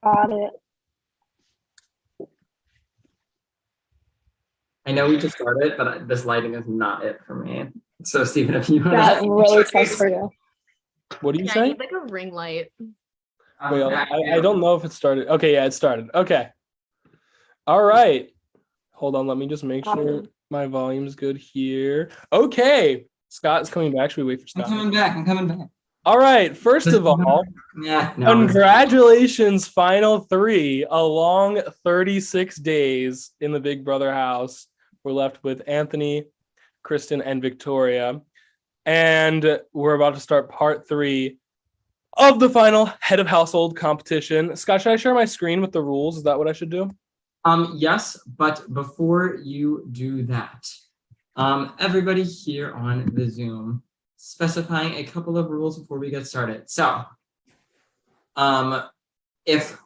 Got it. I know we just started, but this lighting is not it for me. So, Stephen, if you That really sucks for you. What do you Yeah, I say? need like a ring light. Wait, I don't know if it started. Okay, yeah, it started. Okay. All right. Hold on. Let me just make sure my volume's good here. Okay. Scott's coming back. Should we wait for I'm Scott? coming back. All right. First of all, Yeah, no. congratulations, final three. A long 36 days in the Big Brother house. We're left with Anthony, Kristen, and Victoria. And we're about to start part 3 of the final head of household competition. Scott, should I share my screen with the rules? Is that what I should do? Yes, but before you do that, everybody here on the Zoom, specifying a couple of rules before we get started. So, if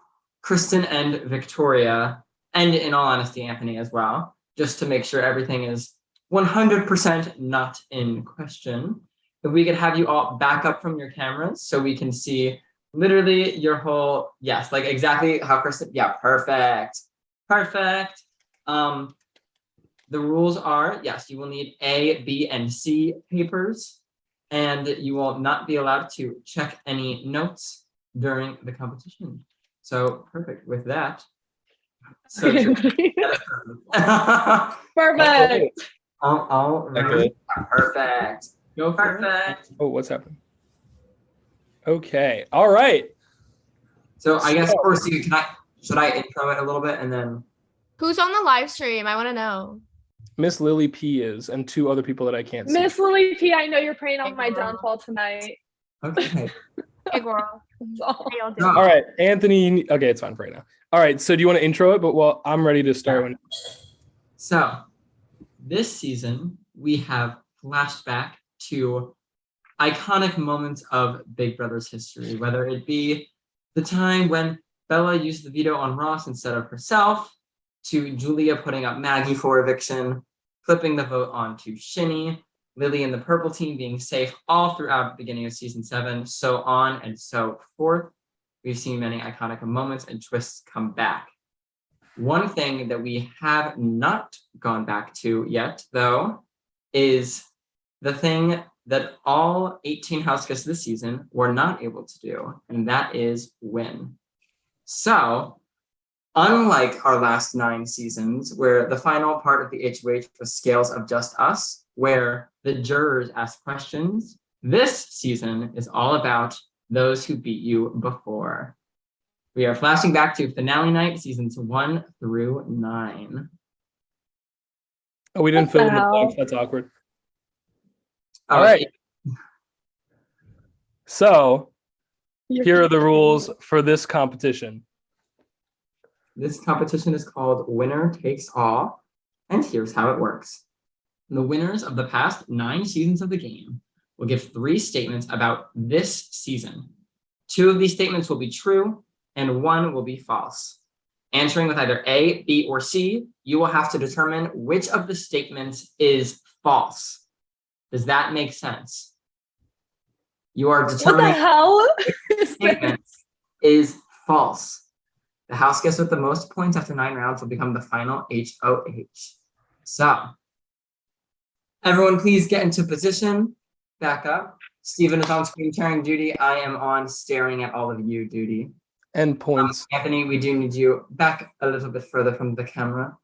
Kristen and Victoria, and in all honesty, Anthony as well, just to make sure everything is 100% not in question, if we could have you all back up from your cameras so we can see literally your whole, yes, like exactly how Kristen, yeah, perfect. The rules are, yes, you will need A, B, and C papers, and you will not be allowed to check any notes during the competition. So perfect with that. So Perfect. all right. Perfect. Go for it. Perfect. Oh, what's happening? Okay. All right. So I guess first, should I intro it a little bit and then? Who's on the live stream? I want to know. Miss Lily P is, and 2 other people that I can't see. Miss Lily P, I know you're praying on my downfall tonight. Okay. Hey, girl. So- How y'all doing? All right, Anthony. Okay, it's fine for right now. All right, so do you want to intro it? But well, I'm ready to start. When... So this season, we have flashed back to iconic moments of Big Brother's history, whether it be the time when Bella used the veto on Ross instead of herself, to Julia putting up Maggie for eviction, flipping the vote on to Shinny, Lily and the purple team being safe all throughout the beginning of season 7, so on and so forth. We've seen many iconic moments and twists come back. One thing that we have not gone back to yet, though, is the thing that all 18 house guests this season were not able to do, and that is win. So, unlike our last 9 seasons, where the final part of the HOH was Scales of Just Us, where the jurors ask questions, this season is all about those who beat you before. We are flashing back to finale night, seasons 1 through 9. Oh, we didn't What fill the in the hell? blanks. That's awkward. All right. So here are the rules for this competition. This competition is called Winner Takes All, and here's how it works. The winners of the past 9 seasons of the game will give 3 statements about this season. 2 of these statements will be true, and 1 will be false. Answering with either A, B, or C, you will have to determine which of the statements is false. Does that make sense? You are What the determining hell? which statement is false. The house guest with the most points after 9 rounds will become the final HOH. So, everyone please get into position. Back up. Stephen is on screen sharing duty. I am on staring at all of you duty. And points. Anthony, we do need you back a little bit further from the camera.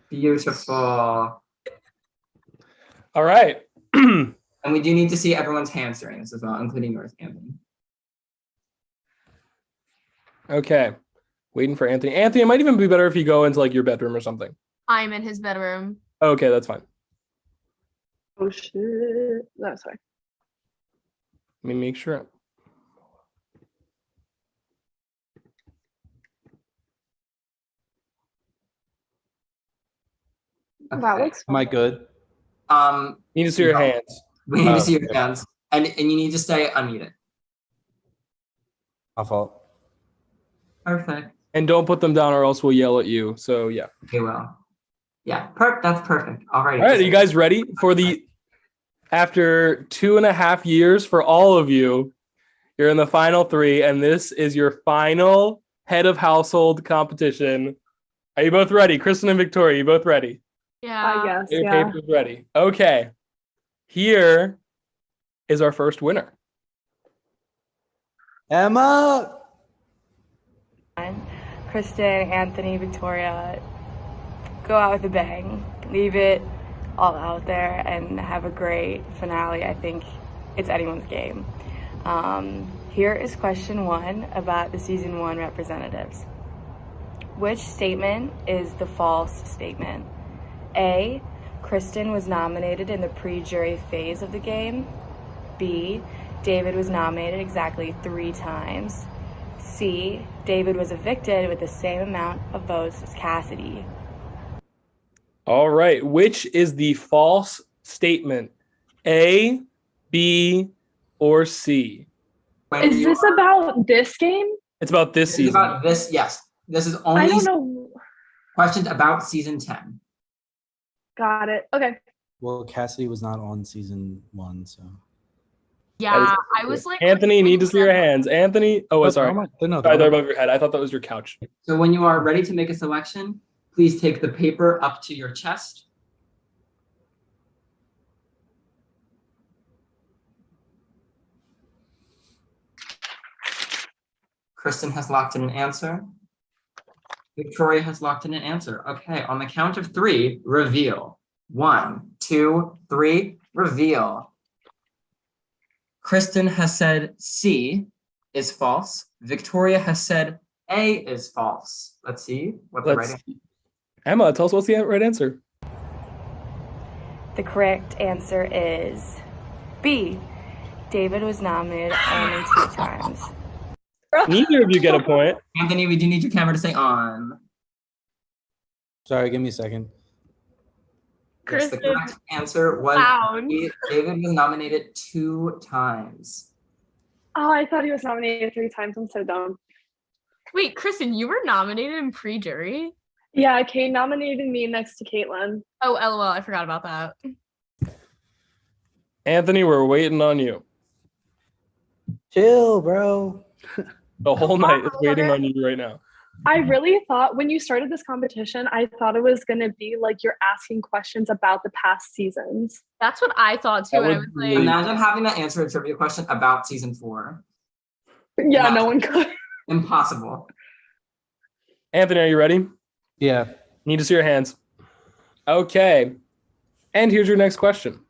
Beautiful. All right. And we do need to see everyone's hands during this as well, including yours, Anthony. Okay. Waiting for Anthony. Anthony, it might even be better if you go into like your bedroom or something. I'm in his bedroom. Okay, that's fine. Oh shit. That's fine. Let me make sure. That looks Am I good? You need to see your hands. We need to see your okay. hands. And you need to stay unmuted. My fault. Perfect. And don't put them down or else we'll yell at you. So yeah. Okay, well. Yeah, that's perfect. All right. All right, are you guys ready for the, after 2.5 years for all of you, You're in the final three, and this is your final head of household competition. Are you both ready? Kristen and Victoria, you both ready? Yeah. I guess. Your Yeah. papers ready. Okay. Here is our first winner. Emma. Kristen, Anthony, Victoria, go out with a bang. Leave it all out there and have a great finale. I think it's anyone's game. Here is question 1 about the season 1 representatives. Which statement is the false statement? A, Kristen was nominated in the pre-jury phase of the game. B, David was nominated exactly 3 times. C, David was evicted with the same amount of votes as Cassidy. All right. Which is the false statement? A, B, or C? When Is you this are- about this game? It's about this This is season. about this? Yes. This is I only don't know. questions about season 10. Got it. Okay. Well, Cassidy was not on season 1, so. Yeah. I was like, Anthony, need to see your hands. Anthony. Oh, sorry. No, Sorry, they're above your head. I thought that was your couch. So when you are ready to make a selection, please take the paper up to your chest. Kristen has locked in an answer. Victoria has locked in an answer. Okay, on the count of 3, reveal. 1, 2, 3, reveal. Kristen has said C is false. Victoria has said A is false. Let's see what the right Let's Emma, tell us what's the right answer. The correct answer is B, David was nominated only 2 times. Neither of you get a point. Anthony, we do need your camera to stay on. Sorry, give me a second. Yes, the Kristen. correct answer was Pound. B. David was nominated 2 times. Oh, I thought he was nominated 3 times. I'm so dumb. Wait, Kristen, you were nominated in pre-jury? Yeah, Kate nominated me next to Caitlin. Oh, LOL, I forgot about that. Anthony, we're waiting on you. Chill, bro. The whole night is waiting on you right now. I really thought when you started this competition, I thought it was going to be like you're asking questions about the past seasons. That's what I thought too. That And I would was like, be- Imagine having to answer a trivia question about season 4. Yeah, No. no one could. Impossible. Anthony, are you ready? Yeah. Need to see your hands. Okay. And here's your next question.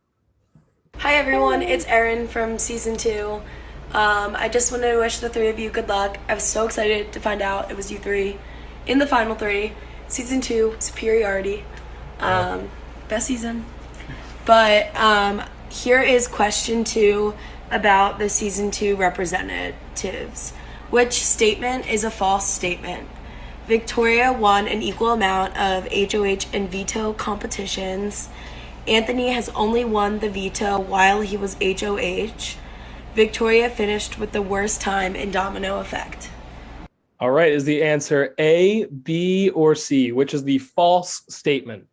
Hi everyone, it's Erin from season 2. I just wanted to wish the 3 of you good luck. I was so excited to find out it was you 3 in the final 3. Season 2, superiority. Best season. But here is question 2 about the season 2 representatives. Which statement is a false statement? Victoria won an equal amount of HOH and veto competitions. Anthony has only won the veto while he was HOH. Victoria finished with the worst time in Domino Effect. All right. Is the answer A, B, or C? Which is the false statement?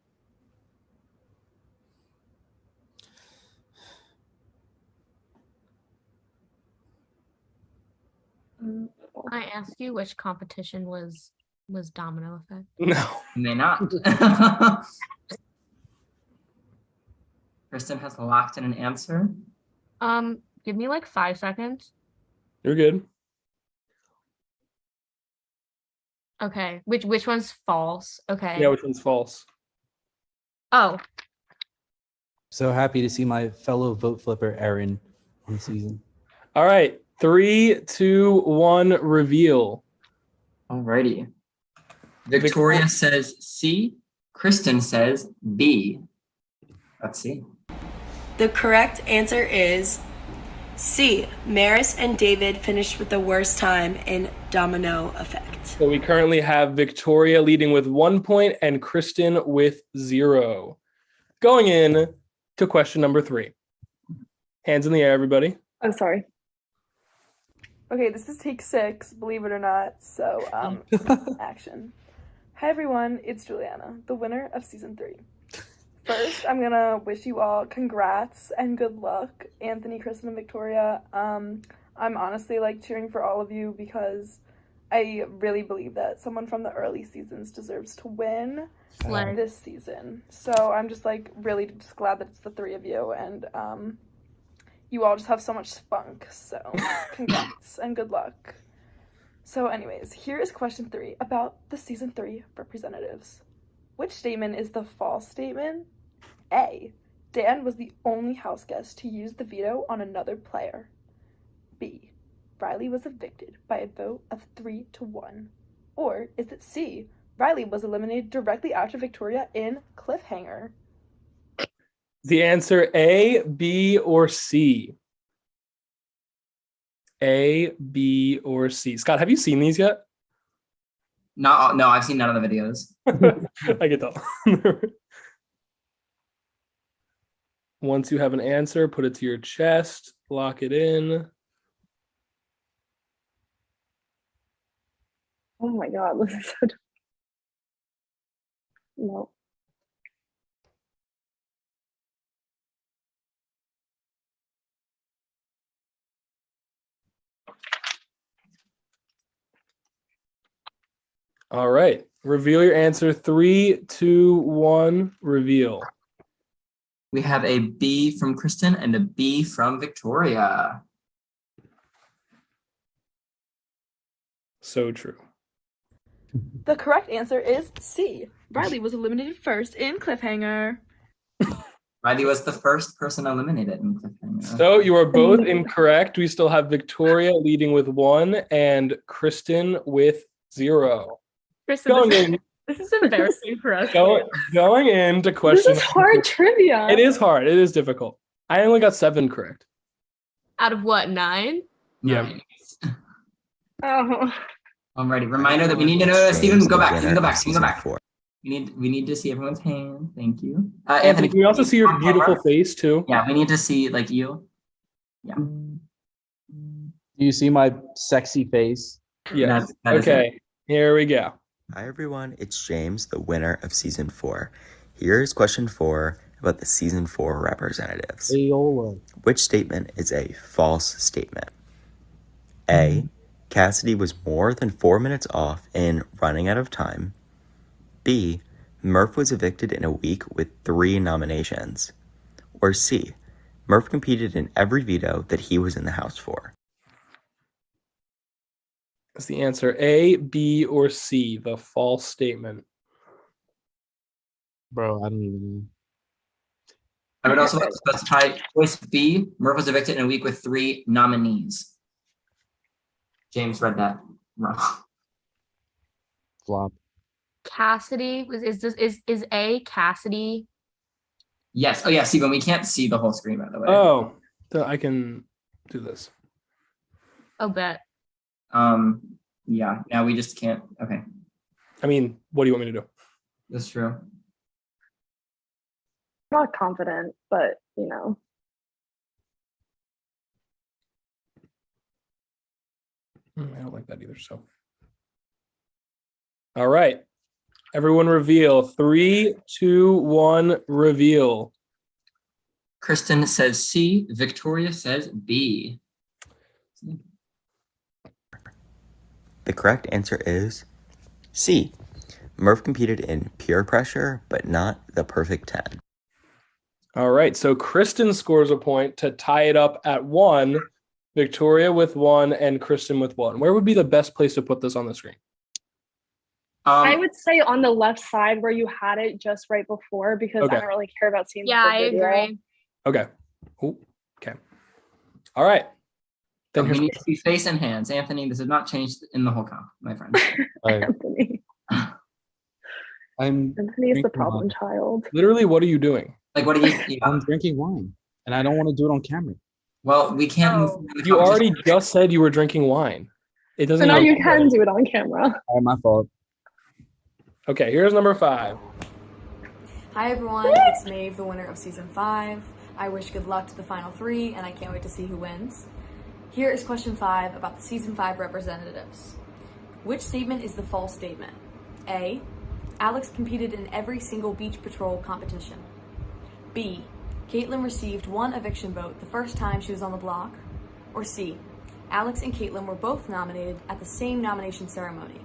Can I ask you which competition was Domino Effect? No. May not. Kristen has locked in an answer. Give me like 5 seconds. You're good. Okay. Which one's false? Okay. Yeah, which one's false? Oh, So happy to see my fellow vote flipper, Erin, on the season. All right. 3, 2, 1, reveal. Alrighty. Victoria says C. Kristen says B. Let's see. The correct answer is C. Maris and David finished with the worst time in Domino Effect. So we currently have Victoria leading with 1 point and Kristen with 0. Going in to question number 3. Hands in the air, everybody. I'm sorry. Okay, this is take 6, believe it or not. So, action. Hi everyone, it's Juliana, the winner of season 3. First, I'm gonna wish you all congrats and good luck, Anthony, Kristen, and Victoria. I'm honestly like cheering for all of you because I really believe that someone from the early seasons deserves to win Slay. this season. So I'm just like really just glad that it's the three of you, and you all just have so much spunk. So congrats and good luck. So anyways, here is question 3 about the season 3 representatives. Which statement is the false statement? A. Dan was the only house guest to use the veto on another player. B. Riley was evicted by a vote of 3-1. Or is it C. Riley was eliminated directly after Victoria in cliffhanger? The answer A, B, or C? A, B, or C? Scott, have you seen these yet? No, I've seen none of the videos. I can tell. Once you have an answer, put it to your chest, lock it in. Oh my god, this is so. No. All right. Reveal your answer. 3, 2, 1, reveal. We have a B from Kristen and a B from Victoria. So true. The correct answer is C. Riley was eliminated first in cliffhanger. Riley was the first person eliminated in cliffhanger. So you are both incorrect. We still have Victoria leading with 1 and Kristen with 0. Kristen, Going in, this is embarrassing for us. going into This question. is hard trivia. It is hard. It is difficult. I only got 7 correct. Out of what, 9? Yeah. Oh. I'm ready. Reminder that we need to know. Steven, go back. You can go back. You can go back. We need to see everyone's hand. Thank you. Anthony, can we also see your beautiful face too? Yeah, we need to see like you. Yeah. Do you see my sexy face? Yes. That is Okay. Here we go. Hi everyone, it's James, the winner of season 4. Here's question 4 about the season 4 representatives. Ayola. Which statement is a false statement? A. Cassidy was more than 4 minutes off in running out of time. B. Murph was evicted in a week with 3 nominations. Or C. Murph competed in every veto that he was in the house for. Is the answer A, B, or C, the false statement? Bro, I don't even know. I would also like to specify choice B. Murph was evicted in a week with 3 nominees. James read that wrong. Flop. Cassidy is A Cassidy? Yes. Oh yeah. Steven, we can't see the whole screen by the way. Oh, I can do this. Oh, bet. Yeah. Now we just can't. Okay, I mean, what do you want me to do? that's true. I'm not confident, but you know. I don't like that either. So, all right, everyone, reveal. 3, 2, 1, reveal. Kristen says C. Victoria says B. The correct answer is C. Murph competed in pure pressure, but not the perfect 10. All right, so Kristen scores a point to tie it up at 1. Victoria with 1 and Kristen with 1. Where would be the best place to put this on the screen? I would say on the left side where you had it just right before, because Okay. I don't really care about seeing Yeah, the I whole video. agree. Okay. Ooh, okay. All right. Then we here's need to see face and hands. Anthony, this has not changed in the whole comp, my friend. Anthony. I'm Anthony is the drinking problem wine. child. literally, what are you doing? Like, what do you? Yeah. I'm drinking wine, and I don't want to do it on camera. Well, we can't move. Oh. forward with the You already competition. just said you were drinking wine. It doesn't So now even- you can do it on camera. All right, my fault. Okay, here's number 5. Hi everyone, it's Maeve, the winner of season 5. I wish good luck to the final 3, and I can't wait to see who wins. Here is question 5 about the season 5 representatives. Which statement is the false statement? A. Alex competed in every single beach patrol competition. B. Caitlin received 1 eviction vote the first time she was on the block. Or C. Alex and Caitlin were both nominated at the same nomination ceremony?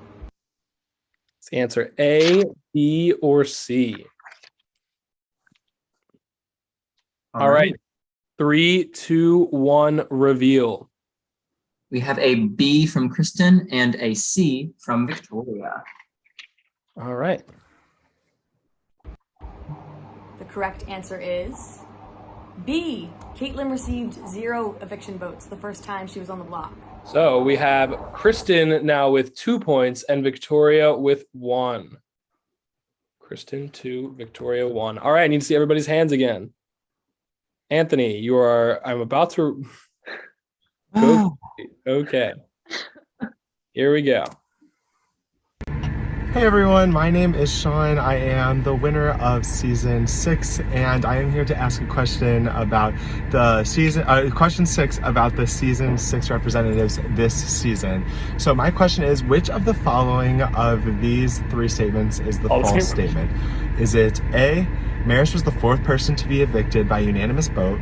Let's answer A, B, or C. All right. 3, 2, 1, reveal. We have a B from Kristen and a C from Victoria. All right. The correct answer is B. Caitlin received 0 eviction votes the first time she was on the block. So we have Kristen now with 2 points and Victoria with 1. Kristen 2, Victoria 1. All right, I need to see everybody's hands again. Anthony, I'm about to go. Okay. Here we go. Hey everyone, my name is Sean. I am the winner of season 6, and I am here to ask a question about the question 6 about the season 6 representatives this season. So my question is, which of the following of these 3 statements is the false statement? Is it A, Maris was the 4th person to be evicted by unanimous vote?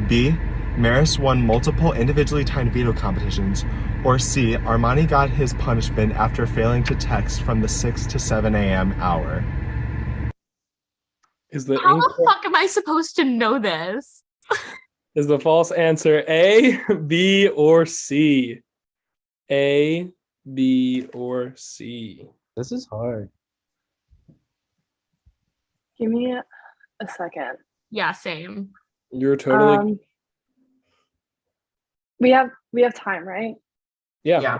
B, Maris won multiple individually timed veto competitions? Or C, Armani got his punishment after failing to text from the 6 to 7 a.m. hour? How the fuck am I supposed to know this? Is the false answer A, B, or C? A, B, or C? This is hard. Give me a second. Yeah, same. You're totally. We have time, right? Yeah.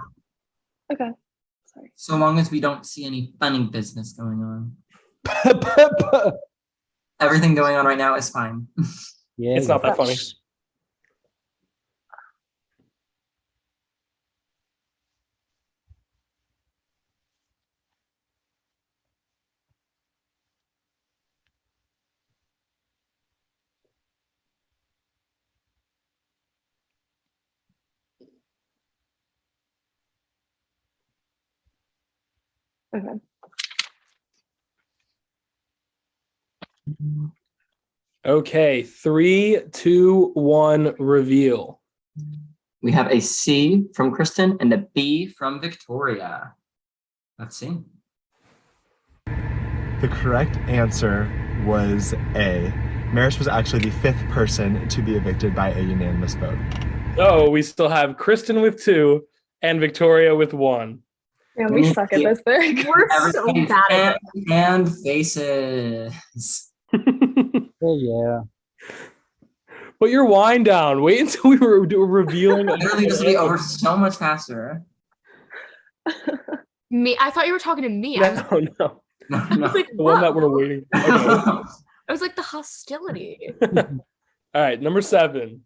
Okay. Sorry. So long as we don't see any funny business going on. Everything going on right now is fine. Yeah, It's not that funny. Okay. Okay, 3, 2, 1, reveal. We have a C from Kristen and a B from Victoria. Let's see. The correct answer was A. Maris was actually the 5th person to be evicted by a unanimous vote. So we still have Kristen with 2 and Victoria with 1. Yeah, we suck at this thing. We're so bad at it. And faces. Oh yeah. Put your wine down. Wait until we were revealing. Literally, this will be over so much faster. Me, I thought you were talking to me. I was, No. I was like, The one that what? we're waiting for. Okay. I was like the hostility. All right, number 7.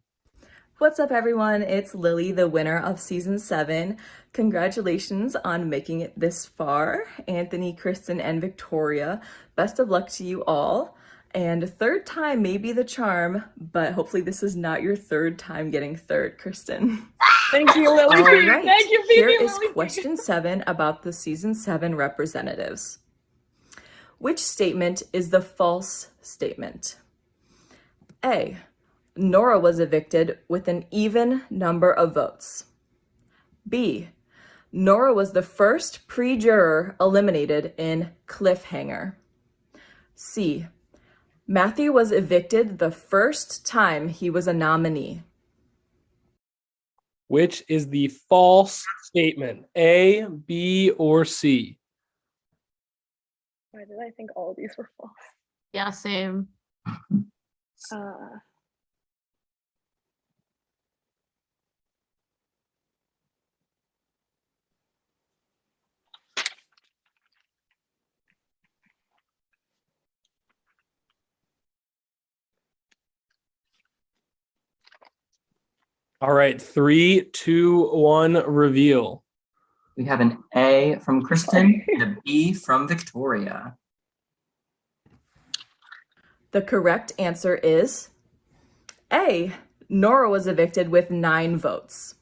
What's up, everyone? It's Lily, the winner of season 7. Congratulations on making it this far. Anthony, Kristen, and Victoria. Best of luck to you all. And 3rd time may be the charm, but hopefully this is not your 3rd time getting 3rd, Kristen. Thank you, Lily. All right, Thank you, here Phoebe, is Lily. question 7 about the season 7 representatives. Which statement is the false statement? A, Nora was evicted with an even number of votes. B, Nora was the first pre-juror eliminated in Cliffhanger. C, Matthew was evicted the first time he was a nominee. Which is the false statement? A, B, or C? Why did I think all of these were false? Yeah, same. All right, 3, 2, 1, reveal. We have an A from Kristen and a B from Victoria. The correct answer is A, Nora was evicted with 9 votes.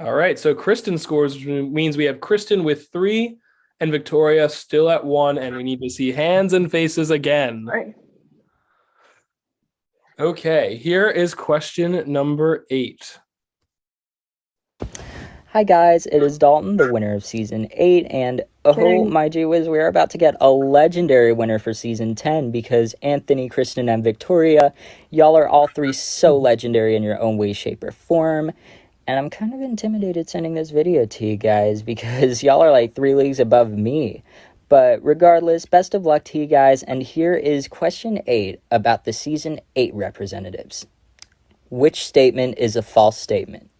All right, so Kristen scores, which means we have Kristen with 3 and Victoria still at 1, and we need to see hands and faces again. Right. Okay, here is question number 8. Hi guys, it is Dalton, the winner of season 8, and oh Kidding. my gee whiz, we are about to get a legendary winner for season 10 because Anthony, Kristen, and Victoria, y'all are all three so legendary in your own way, shape, or form. And I'm kind of intimidated sending this video to you guys because y'all are like 3 leagues above me. But regardless, best of luck to you guys, and here is question 8 about the season 8 representatives. Which statement is a false statement?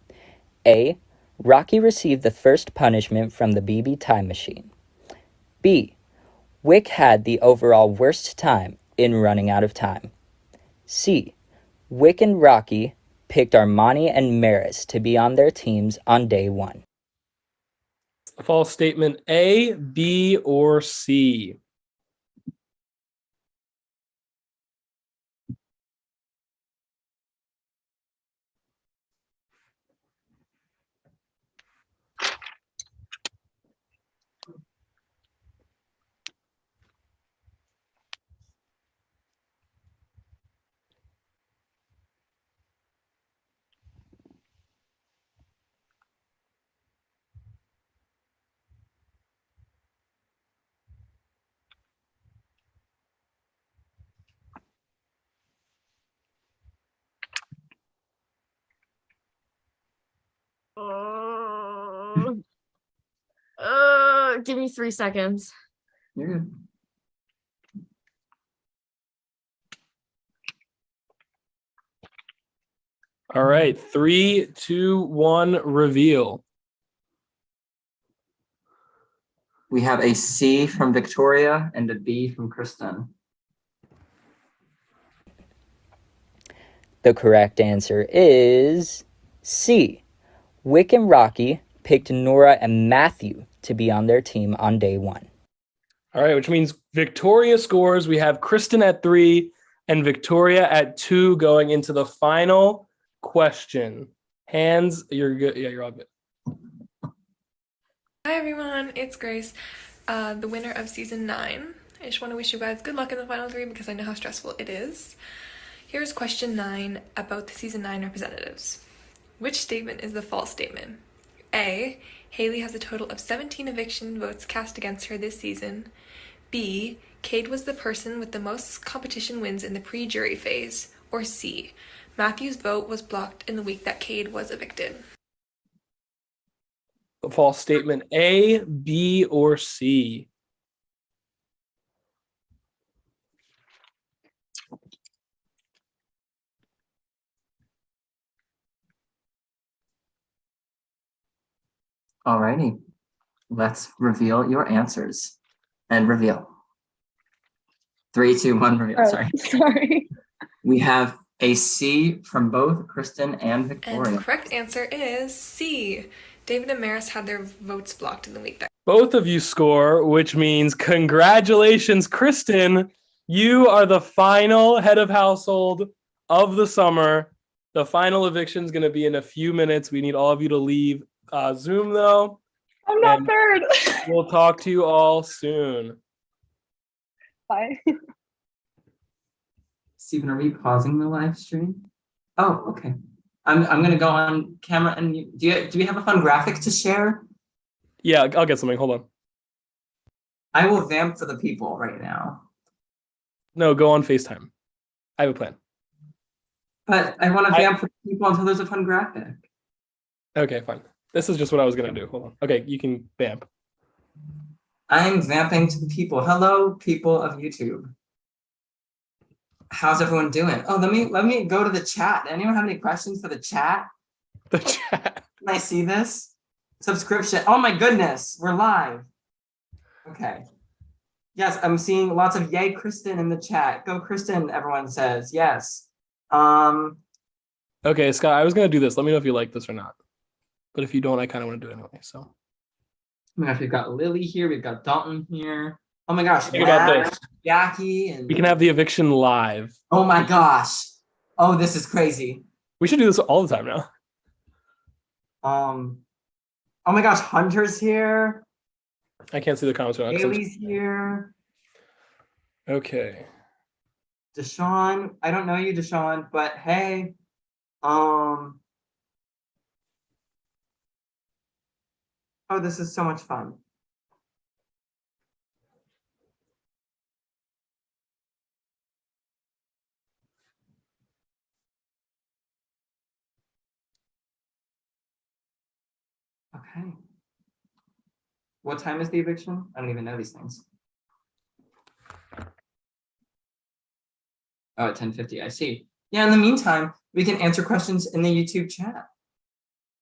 A. Rocky received the first punishment from the BB time machine. B. Wick had the overall worst time in running out of time. C. Wick and Rocky picked Armani and Maris to be on their teams on day 1. False statement A, B, or C? Give me 3 seconds. You're good. All right, 3, 2, 1, reveal. We have a C from Victoria and a B from Kristen. The correct answer is C. Wick and Rocky picked Nora and Matthew to be on their team on day 1. All right, which means Victoria scores. We have Kristen at 3 and Victoria at 2 going into the final question. Hands, you're good. Yeah, you're all good. Hi everyone, it's Grace, the winner of season 9. I just want to wish you guys good luck in the final 3 because I know how stressful it is. Here's question 9 about the season 9 representatives. Which statement is the false statement? A. Haley has a total of 17 eviction votes cast against her this season. B. Cade was the person with the most competition wins in the pre-jury phase. Or C. Matthew's vote was blocked in the week that Cade was evicted. The false statement A, B, or C? Alrighty, let's reveal your answers. And reveal. 3, 2, 1, reveal. Oh, Sorry. sorry. We have a C from both Kristen and And Victoria. the correct answer is C. David and Maris had their votes blocked in the week that Both of you score, which means congratulations, Kristen. You are the final head of household of the summer. The final eviction is going to be in a few minutes. We need all of you to leave Zoom, though. I'm not And third. We'll talk to you all soon. Bye. Stephen, are we pausing the live stream? Oh, okay. I'm gonna go on camera and do we have a fun graphic to share? Yeah, I'll get something. Hold on. I will vamp for the people right now. No, go on FaceTime. I have a plan. But I want to vamp for the people until there's a fun graphic. Okay, fine. This is just what I was going to do. Hold on. Okay, you can vamp. I'm vamping to the people. Hello, people of YouTube. How's everyone doing? Oh, let me go to the chat. Anyone have any questions for the chat? The chat. Can I see this? Subscription. Oh my goodness, we're live. Okay. Yes, I'm seeing lots of yay, Kristen in the chat. Go, Kristen, everyone says. Yes. Okay, Scott, I was going to do this. Let me know if you like this or not. But if you don't, I kind of want to do it anyway. So. Oh my gosh, we've got Lily here. We've got Dalton here. Oh my gosh, Think about this. Jackie, and We can have the eviction live. oh my gosh. Oh, this is crazy. We should do this all the time now. Oh my gosh, Hunter's here. I can't see the comments right now. 'cause I'm- Haley's here. Okay. Deshaun, I don't know you, Deshaun, but hey. Oh, this is so much fun. Okay. What time is the eviction? I don't even know these things. Oh, at 10:50, I see. Yeah, in the meantime, we can answer questions in the YouTube chat.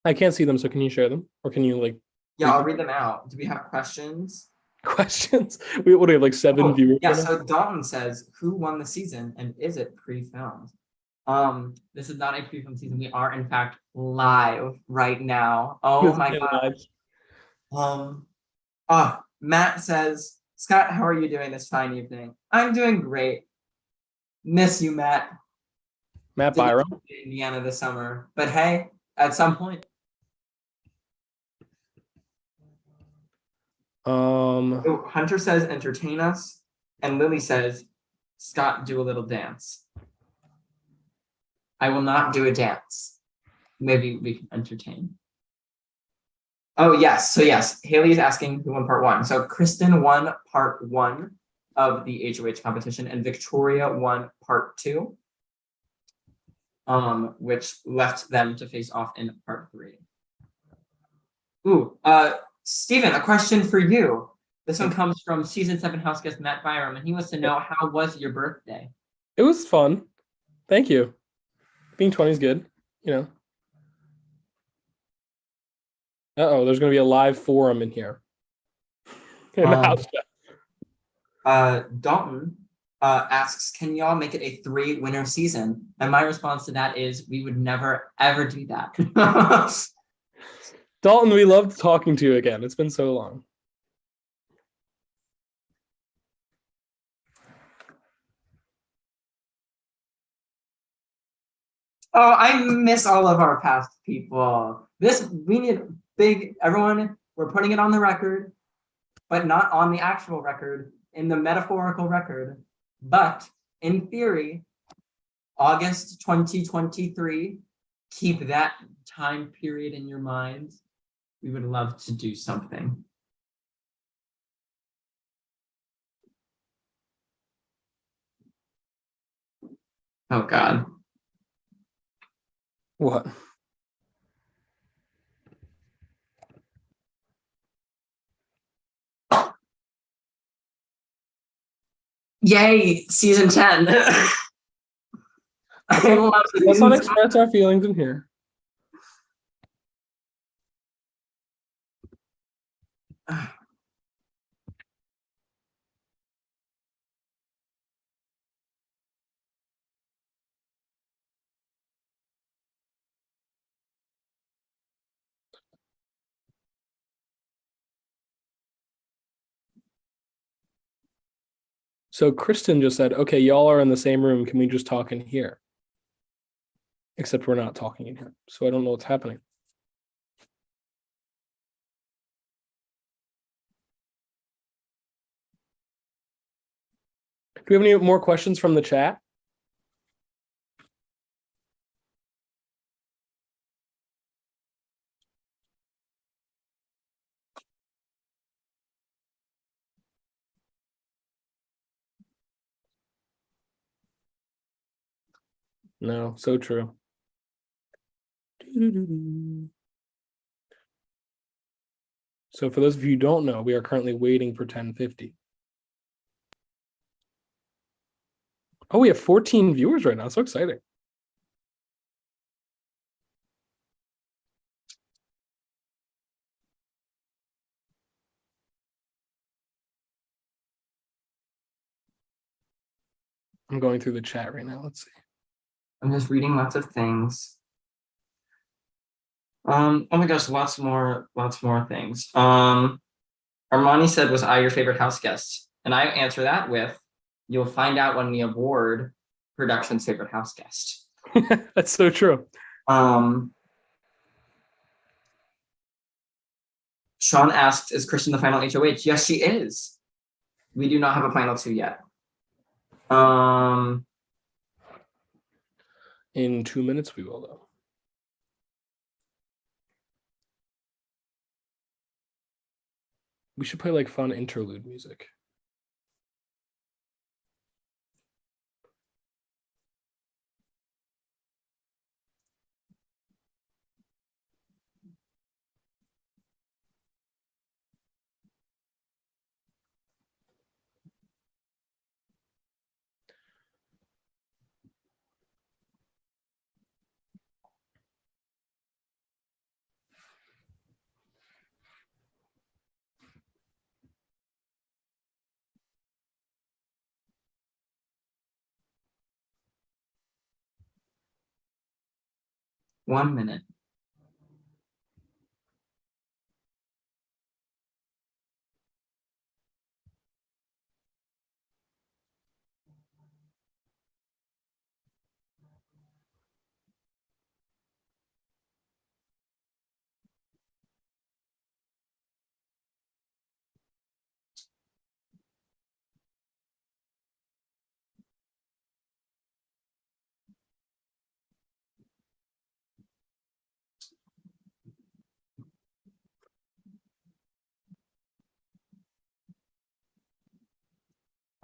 I can't see them, so can you share them? Or can you like Yeah, I'll read them out. Do we have questions? questions? What do we have, like 7 viewers? Yeah, right now? so Dalton says, who won the season and is it pre-filmed? This is not a pre-filmed season. We are in fact live right now. Oh This my is god. live. Matt says, Scott, how are you doing this fine evening? I'm doing great. Miss you, Matt. Matt Didn't Byram. come to Indiana this summer, but hey, at some point. Oh, Hunter says, entertain us, and Lily says, Scott, do a little dance. I will not do a dance. Maybe we can entertain. Oh, yes. So, yes, Haley is asking who won part 1. So, Kristen won part 1 of the HOH competition, and Victoria won part 2, which left them to face off in part 3. Ooh, Stephen, a question for you. This one comes from season 7 house guest Matt Byram, and he wants to know, how was your birthday? It was fun. Thank you. Being 20 is good, you know. Uh-oh, there's going to be a live forum in here. In the house chat. Dalton asks, can y'all make it a 3-winner season? And my response to that is, we would never, ever do that. Dalton, we loved talking to you again. It's been so long. Oh, I miss all of our past people. We need big, everyone, we're putting it on the record, but not on the actual record, in the metaphorical record. But in theory, August 2023, keep that time period in your mind. We would love to do something. Oh God. What? Yay, season 10. Let's not express our feelings in here. So Kristen just said, okay, y'all are in the same room. Can we just talk in here? Except we're not talking in here. So I don't know what's happening. Do we have any more questions from the chat? No, so true. So for those of you who don't know, we are currently waiting for 10:50. Oh, we have 14 viewers right now. So exciting. I'm going through the chat right now. Let's see. I'm just reading lots of things. Oh my gosh, lots more things. Armani said, was I your favorite house guest? And I answer that with, you'll find out when we award production's favorite house guest. That's so true. Sean asked, is Kristen the final HOH? Yes, she is. We do not have a final 2 yet. In 2 minutes, we will, though. We should play like fun interlude music. One minute.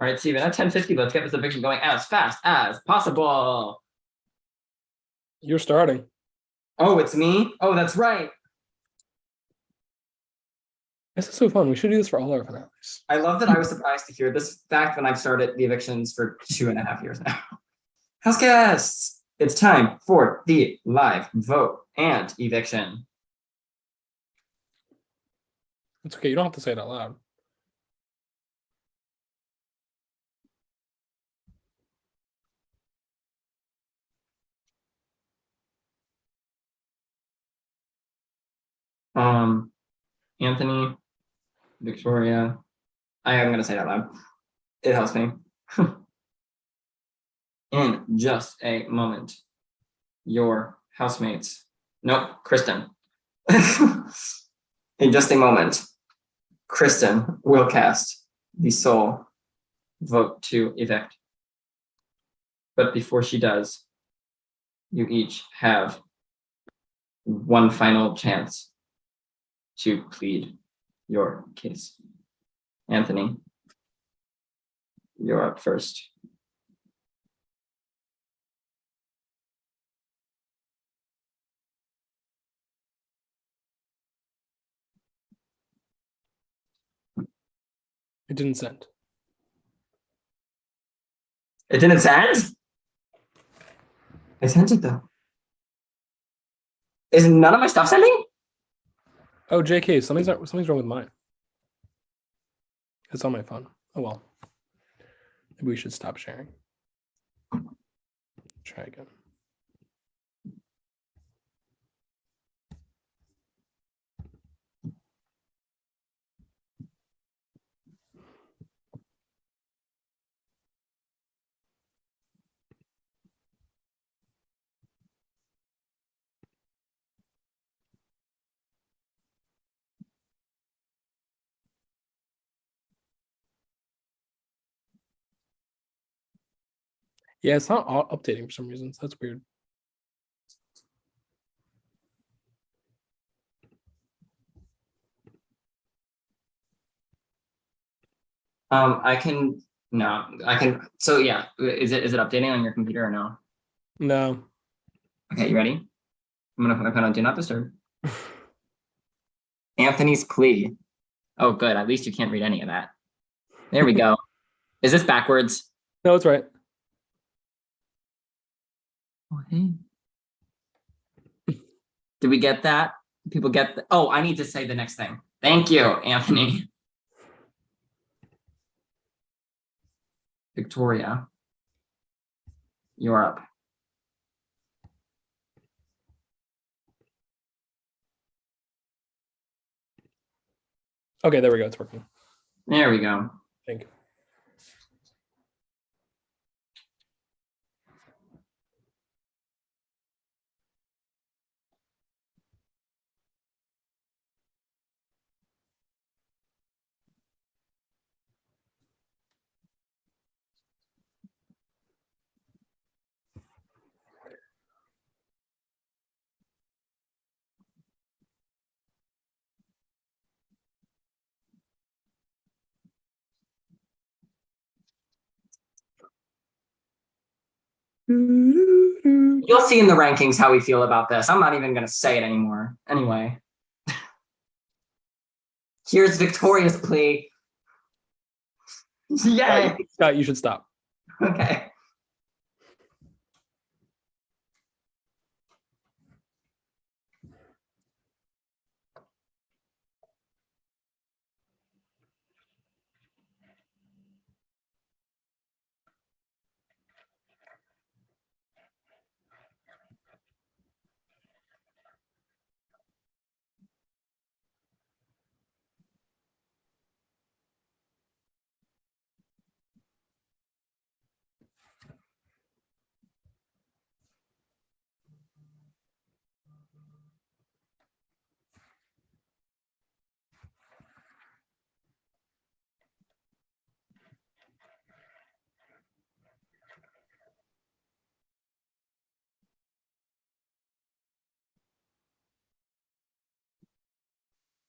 All right, Steven, at 10:50, let's get this eviction going as fast as possible. You're starting. Oh, it's me? Oh, that's right. This is so fun. We should do this for all our finales. I love that I was surprised to hear this fact when I've started the evictions for 2.5 years now. House guests, it's time for the live vote and eviction. It's okay. You don't have to say it out loud. Anthony, Victoria. I am gonna say it out loud. It helps me. In just a moment, your housemates. Nope, Kristen. In just a moment, Kristen will cast the sole vote to evict. But before she does, you each have one final chance to plead your case. Anthony, you're up first. It didn't send. It didn't send? I sent it though. Is none of my stuff sending? Oh, JK, something's wrong with mine. It's on my phone. Oh well. Maybe we should stop sharing. Try again. Yeah, it's not updating for some reason. So that's weird. I can so yeah, is it updating on your computer or no? No. Okay, you ready? I'm gonna put my pen on do not disturb. Anthony's plea. Oh good, at least you can't read any of that. There we go. Is this backwards? No, it's right. Oh, hey. Did we get that? People get oh, I need to say the next thing. Thank you, Anthony. Victoria, you're up. Okay, there we go. It's working. There we go. Thank you. You'll see in the rankings how we feel about this. I'm not even going to say it anymore. Anyway. Here's Victoria's plea. Yay! Scott, you should stop. Okay.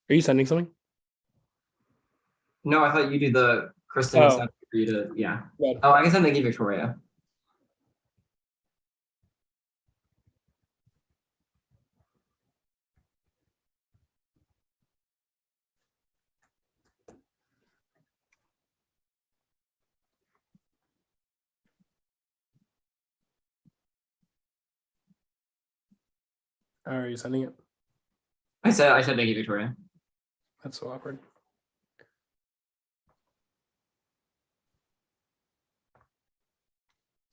Are you sending something? No, I thought you do the Kristen Oh. stuff for you to, yeah. Good. Oh, I guess I'm thinking Victoria. Are you sending it? I said thank you, Victoria. That's so awkward.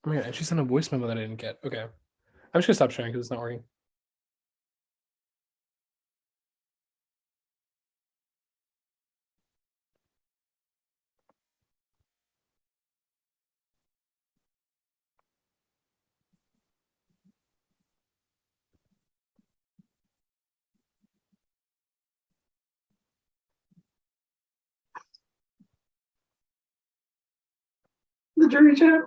Oh my god, and she sent a voice memo that I didn't get. Okay. I'm just gonna stop sharing because it's not working. The jury chat.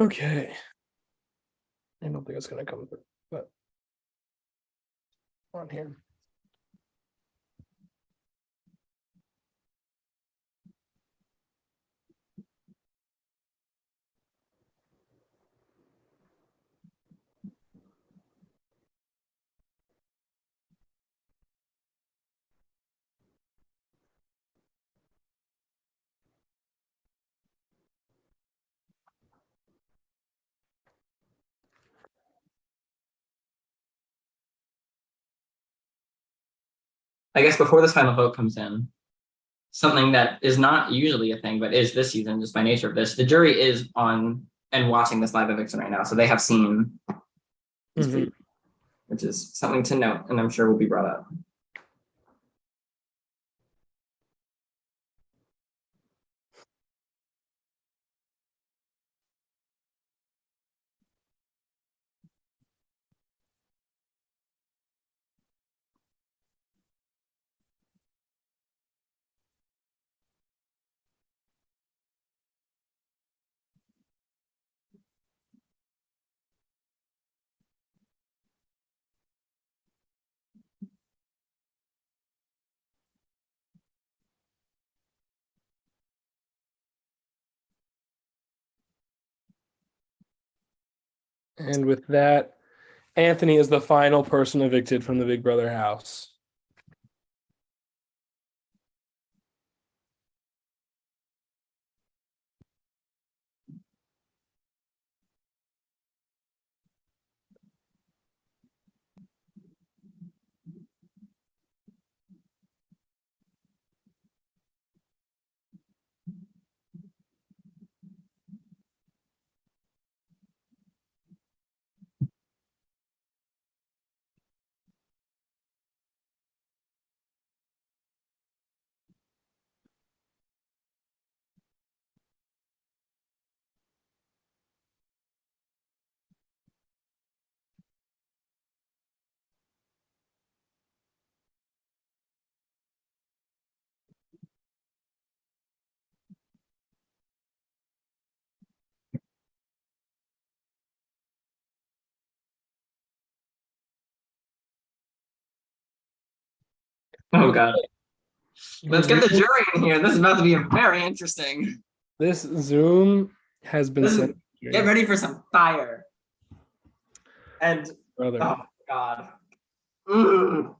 Okay. I don't think it's gonna come through, but on here. I guess before this final vote comes in, something that is not usually a thing, but is this season just by nature of this, the jury is on and watching this live eviction right now. So they have seen this Mhm. preview, which is something to note, and I'm sure will be brought up. And with that, Anthony is the final person evicted from the Big Brother house. Oh god. Let's get the jury in here. This is about to be very interesting. This Zoom has been sent. Get ready for some fire. And Brother. oh god. Mm.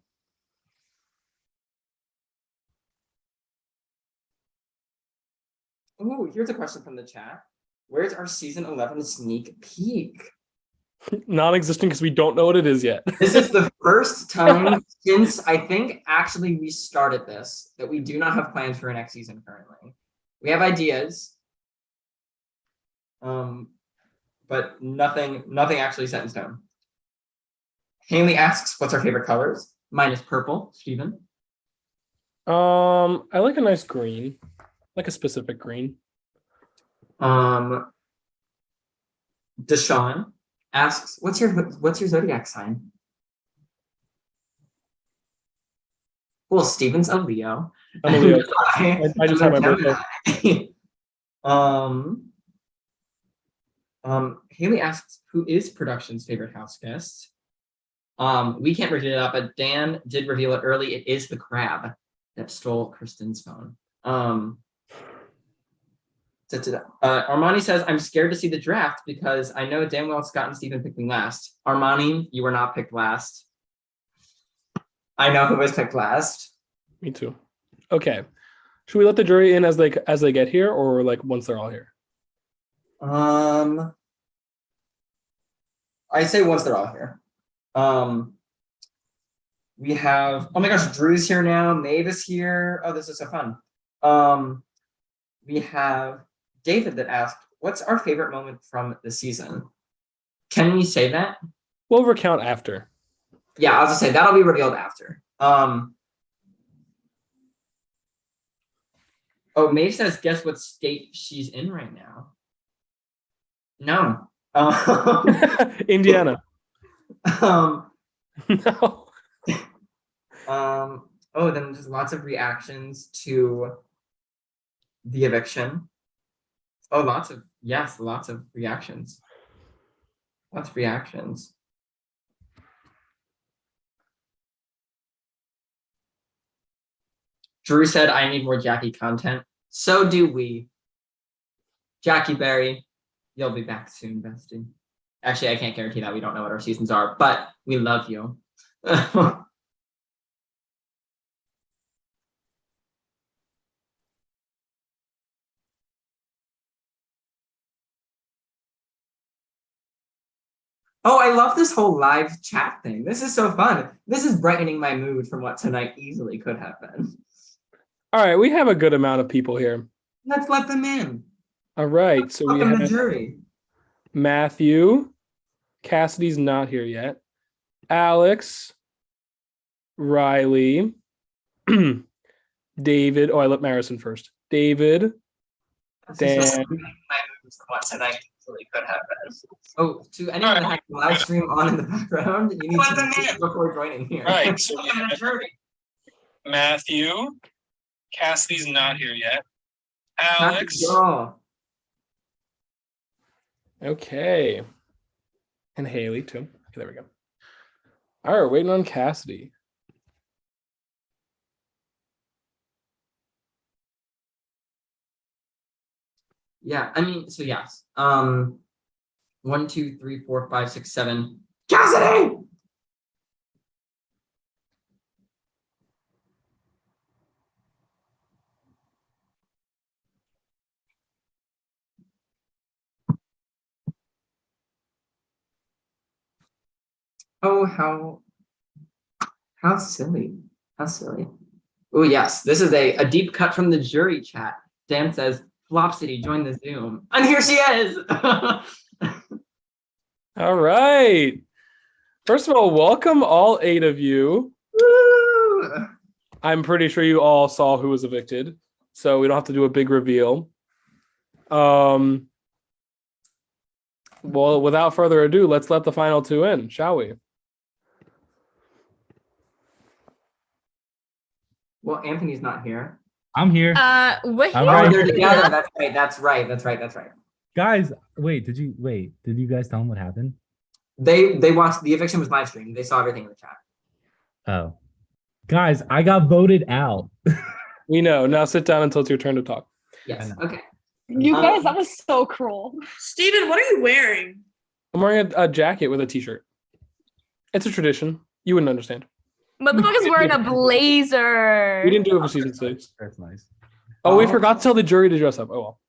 Ooh, here's a question from the chat. Where's our season 11 sneak peek? Non-existent because we don't know what it is yet. This is the first time since I think actually we started this that we do not have plans for a next season currently. We have ideas, but nothing actually set in stone. Haley asks, "What's our favorite colors?" Mine is purple. Steven? I like a nice green, like a specific green. Deshaun asks, "What's your zodiac sign?" Well, Steven's a Leo. I'm a Leo. I just had my birthday. Haley asks, "Who is production's favorite house guest?" We can't reveal it up, but Dan did reveal it early. It is the crab that stole Kristen's phone. Armani says, "I'm scared to see the draft because I know damn well Scott and Steven picked me last." Armani, you were not picked last. I know who was picked last. Me too. Okay. Should we let the jury in as they get here, or like once they're all here? I say once they're all here. We have, oh my gosh, Drew's here now. Maeve is here. Oh, this is so fun. We have David that asked, "What's our favorite moment from the season?" Can we say that? We'll recount after. Yeah, I was gonna say that'll be revealed after. Oh, Maeve says, "Guess what state she's in right now?" No. Indiana. No. Oh, then there's lots of reactions to the eviction. Oh, lots of reactions. Lots of reactions. Drew said, "I need more Jackie content." So do we. Jackie Berry, you'll be back soon, bestie. Actually, I can't guarantee that. We don't know what our seasons are, but we love you. Oh, I love this whole live chat thing. This is so fun. This is brightening my mood from what tonight easily could have been. All right, we have a good amount of people here. Let's let them in. All right, so we Welcome have the jury. Matthew. Cassidy's not here yet. Alex. Riley. David. Oh, I let Marison first. David. Dan. What tonight easily could have been. Oh, to anyone that has the live stream on in the background, you need to before joining here. Right, so we have Matthew. Cassidy's not here yet. Alex. Okay. And Haley too. Okay, there we go. All right, waiting on Cassidy. Yeah, I mean, so yes. 1, 2, 3, 4, 5, 6, 7. Cassidy! Oh, how silly. How silly. Oh, yes. This is a deep cut from the jury chat. Dan says, "Flopsity, join the Zoom." And here she is. All right. First of all, welcome all 8 of you. Woo! I'm pretty sure you all saw who was evicted, so we don't have to do a big reveal. Well, without further ado, let's let the final 2 in, shall we? Well, Anthony's not here. I'm here. Wait. Oh, they're together. That's right. Guys, wait, did you guys tell them what happened? They watched the eviction was live streamed. They saw everything in the chat. Oh. Guys, I got voted out. We know. Now sit down until it's your turn to talk. Yes. Okay. You guys, that was so cruel. Steven, what are you wearing? I'm wearing a jacket with a t-shirt. It's a tradition. You wouldn't understand. Motherfucker's wearing a blazer. We didn't do it for season 6. That's nice. Oh, we forgot to tell the jury to dress up. Oh well.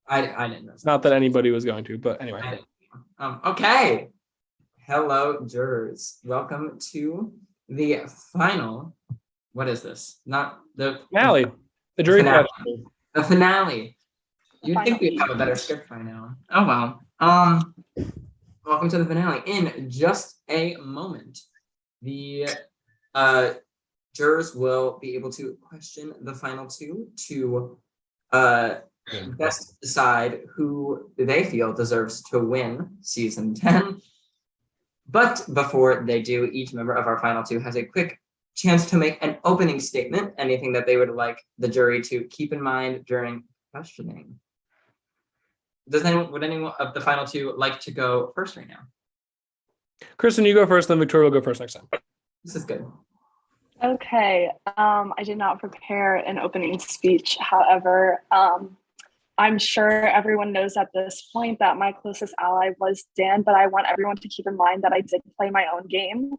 I didn't know. Not that anybody was going to, but anyway. Okay. Hello, jurors. Welcome to the final. What is this? Not the finale. The jury finale. question. The finale. You'd think we'd have a better script by now. Oh well. Welcome to the finale. In just a moment, the jurors will be able to question the final two to best decide who they feel deserves to win season 10. But before they do, each member of our final two has a quick chance to make an opening statement, anything that they would like the jury to keep in mind during questioning. Would anyone of the final two like to go first right now? Kristen, you go first, then Victoria will go first next time. This is good. Okay. I did not prepare an opening speech. However, I'm sure everyone knows at this point that my closest ally was Dan, but I want everyone to keep in mind that I did play my own game.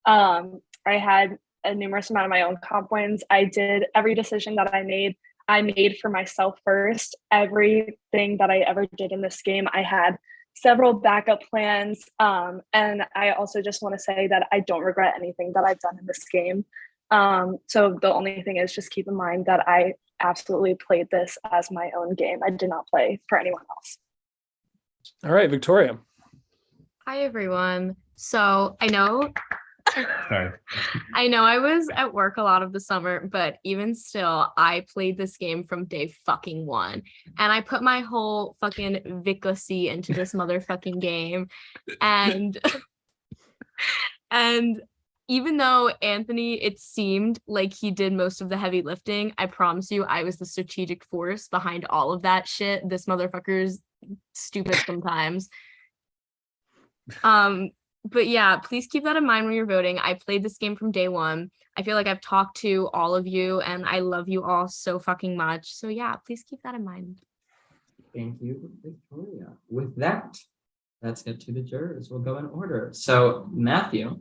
I had a numerous amount of my own comp wins. I did every decision that I made for myself first. Everything that I ever did in this game, I had several backup plans. And I also just want to say that I don't regret anything that I've done in this game. So the only thing is just keep in mind that I absolutely played this as my own game. I did not play for anyone else. All right, Victoria. Hi, everyone. So I know Sorry. I know I was at work a lot of the summer, but even still, I played this game from day fucking one. And I put my whole fucking Vicacy into this motherfucking game. And even though Anthony, it seemed like he did most of the heavy lifting, I promise you I was the strategic force behind all of that shit. This motherfucker's stupid sometimes. But yeah, please keep that in mind when you're voting. I played this game from day one. I feel like I've talked to all of you and I love you all so fucking much. So yeah, please keep that in mind. Thank you, Victoria. With that, let's get to the jurors. We'll go in order. So Matthew,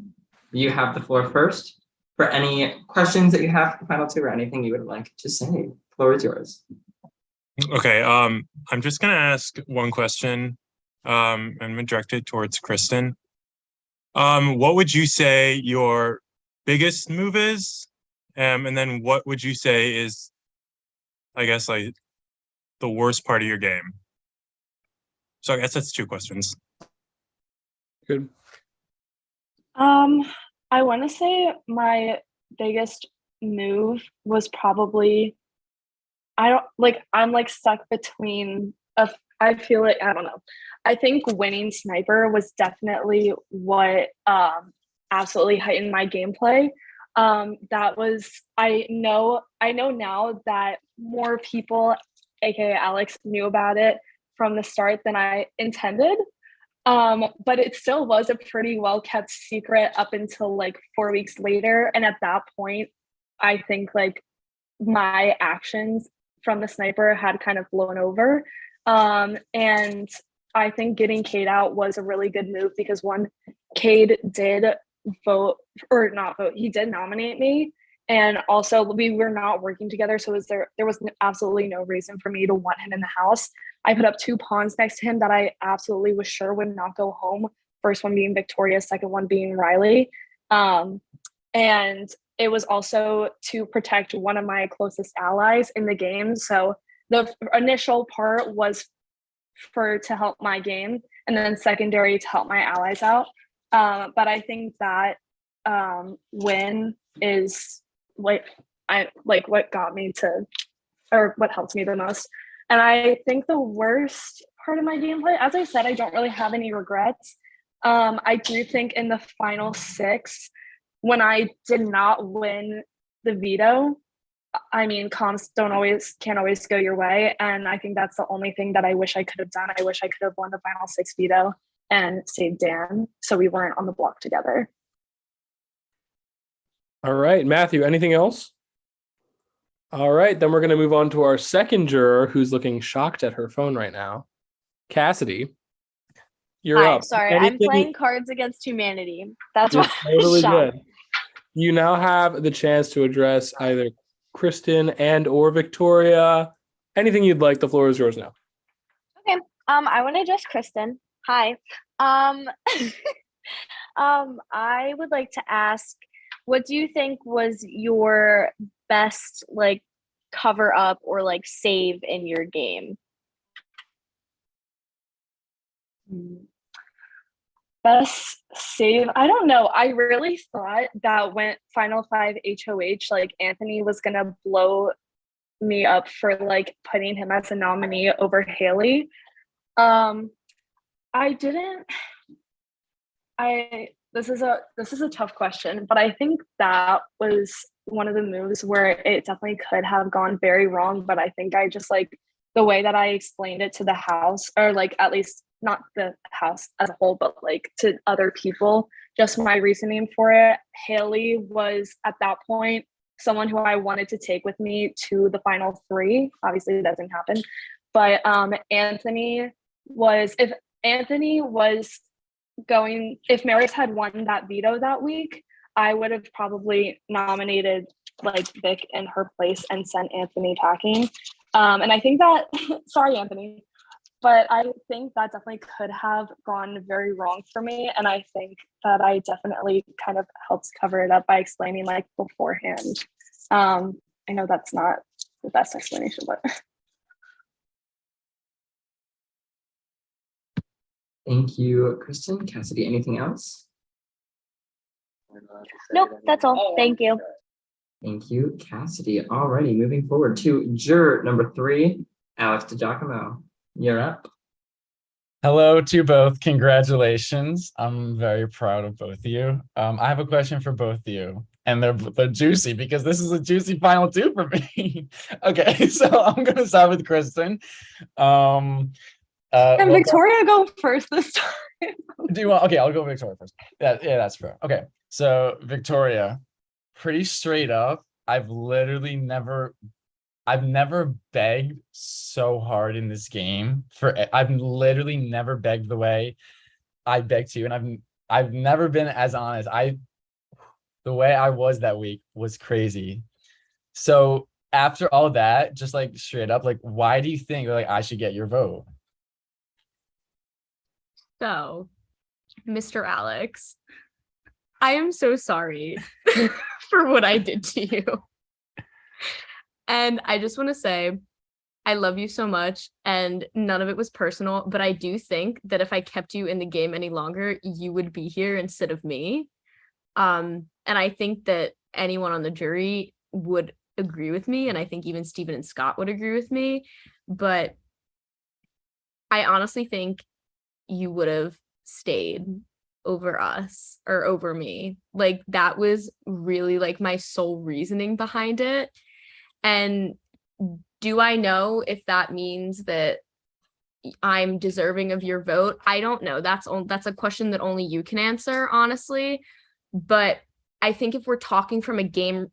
you have the floor first for any questions that you have for the final two or anything you would like to say. Floor is yours. Okay, I'm just gonna ask one question. I'm gonna direct it towards Kristen. What would you say your biggest move is? And then what would you say is, I guess, like the worst part of your game? So I guess that's two questions. Good. I want to say my biggest move was probably, I'm like stuck between I feel like, I don't know. I think winning sniper was definitely what absolutely heightened my gameplay. That was, I know now that more people, aka Alex, knew about it from the start than I intended. But it still was a pretty well kept secret up until like 4 weeks later. And at that point, I think like my actions from the sniper had kind of blown over. And I think getting Cade out was a really good move because one, Cade did he did nominate me. And also we were not working together. So there was absolutely no reason for me to want him in the house. I put up 2 pawns next to him that I absolutely was sure would not go home. First one being Victoria, second one being Riley. And it was also to protect one of my closest allies in the game. So the initial part was to help my game, and then secondary to help my allies out. But I think that win is what got me to, or what helped me the most. And I think the worst part of my gameplay, as I said, I don't really have any regrets. I do think in the final 6, when I did not win the veto, I mean, comps can't always go your way. And I think that's the only thing that I wish I could have done. I wish I could have won the final 6 veto and saved Dan so we weren't on the block together. All right, Matthew, anything else? All right, then we're going to move on to our second juror who's looking shocked at her phone right now. Cassidy, you're Hi, up. sorry, I'm playing Cards Against Humanity. That's You're why I'm totally shocked. good. You now have the chance to address either Kristen and or Victoria. Anything you'd like, the floor is yours now. Okay. I want to address Kristen. Hi. I would like to ask, what do you think was your best like cover up or like save in your game? Best save? I don't know. I really thought that when Final Five HOH, like Anthony was gonna blow me up for like putting him as a nominee over Haley. I didn't. This is a tough question, but I think that was one of the moves where it definitely could have gone very wrong. But I think I just like the way that I explained it to the house, or like at least not the house as a whole, but like to other people, just my reasoning for it. Haley was at that point someone who I wanted to take with me to the final three. Obviously, it doesn't happen, but if Anthony was going, if Maris had won that veto that week, I would have probably nominated like Vic in her place and sent Anthony packing. And I think that, sorry, Anthony, but I think that definitely could have gone very wrong for me. And I think that I definitely kind of helped cover it up by explaining like beforehand. I know that's not the best explanation, but. Thank you, Kristen. Cassidy, anything else? Nope, that's all. Thank you. Thank you, Cassidy. Alrighty, moving forward to juror number 3, Alex DiGiacomo. You're up. Hello to both. Congratulations. I'm very proud of both of you. I have a question for both of you, and they're juicy because this is a juicy final 2 for me. Okay, so I'm gonna start with Kristen. And Victoria go first this time. Do you want? Okay, I'll go Victoria first. Yeah, that's fair. Okay, so Victoria, pretty straight up, I've never begged so hard in this game I've literally never begged the way I begged you, and I've never been as honest. The way I was that week was crazy. So after all that, just like straight up, like why do you think like I should get your vote? So, Mr. Alex, I am so sorry for what I did to you. And I just want to say, I love you so much, and none of it was personal, but I do think that if I kept you in the game any longer, you would be here instead of me. And I think that anyone on the jury would agree with me, and I think even Stephen and Scott would agree with me, but I honestly think you would have stayed over us or over me. Like that was really like my sole reasoning behind it. And do I know if that means that I'm deserving of your vote? I don't know. That's a question that only you can answer, honestly. But I think if we're talking from a game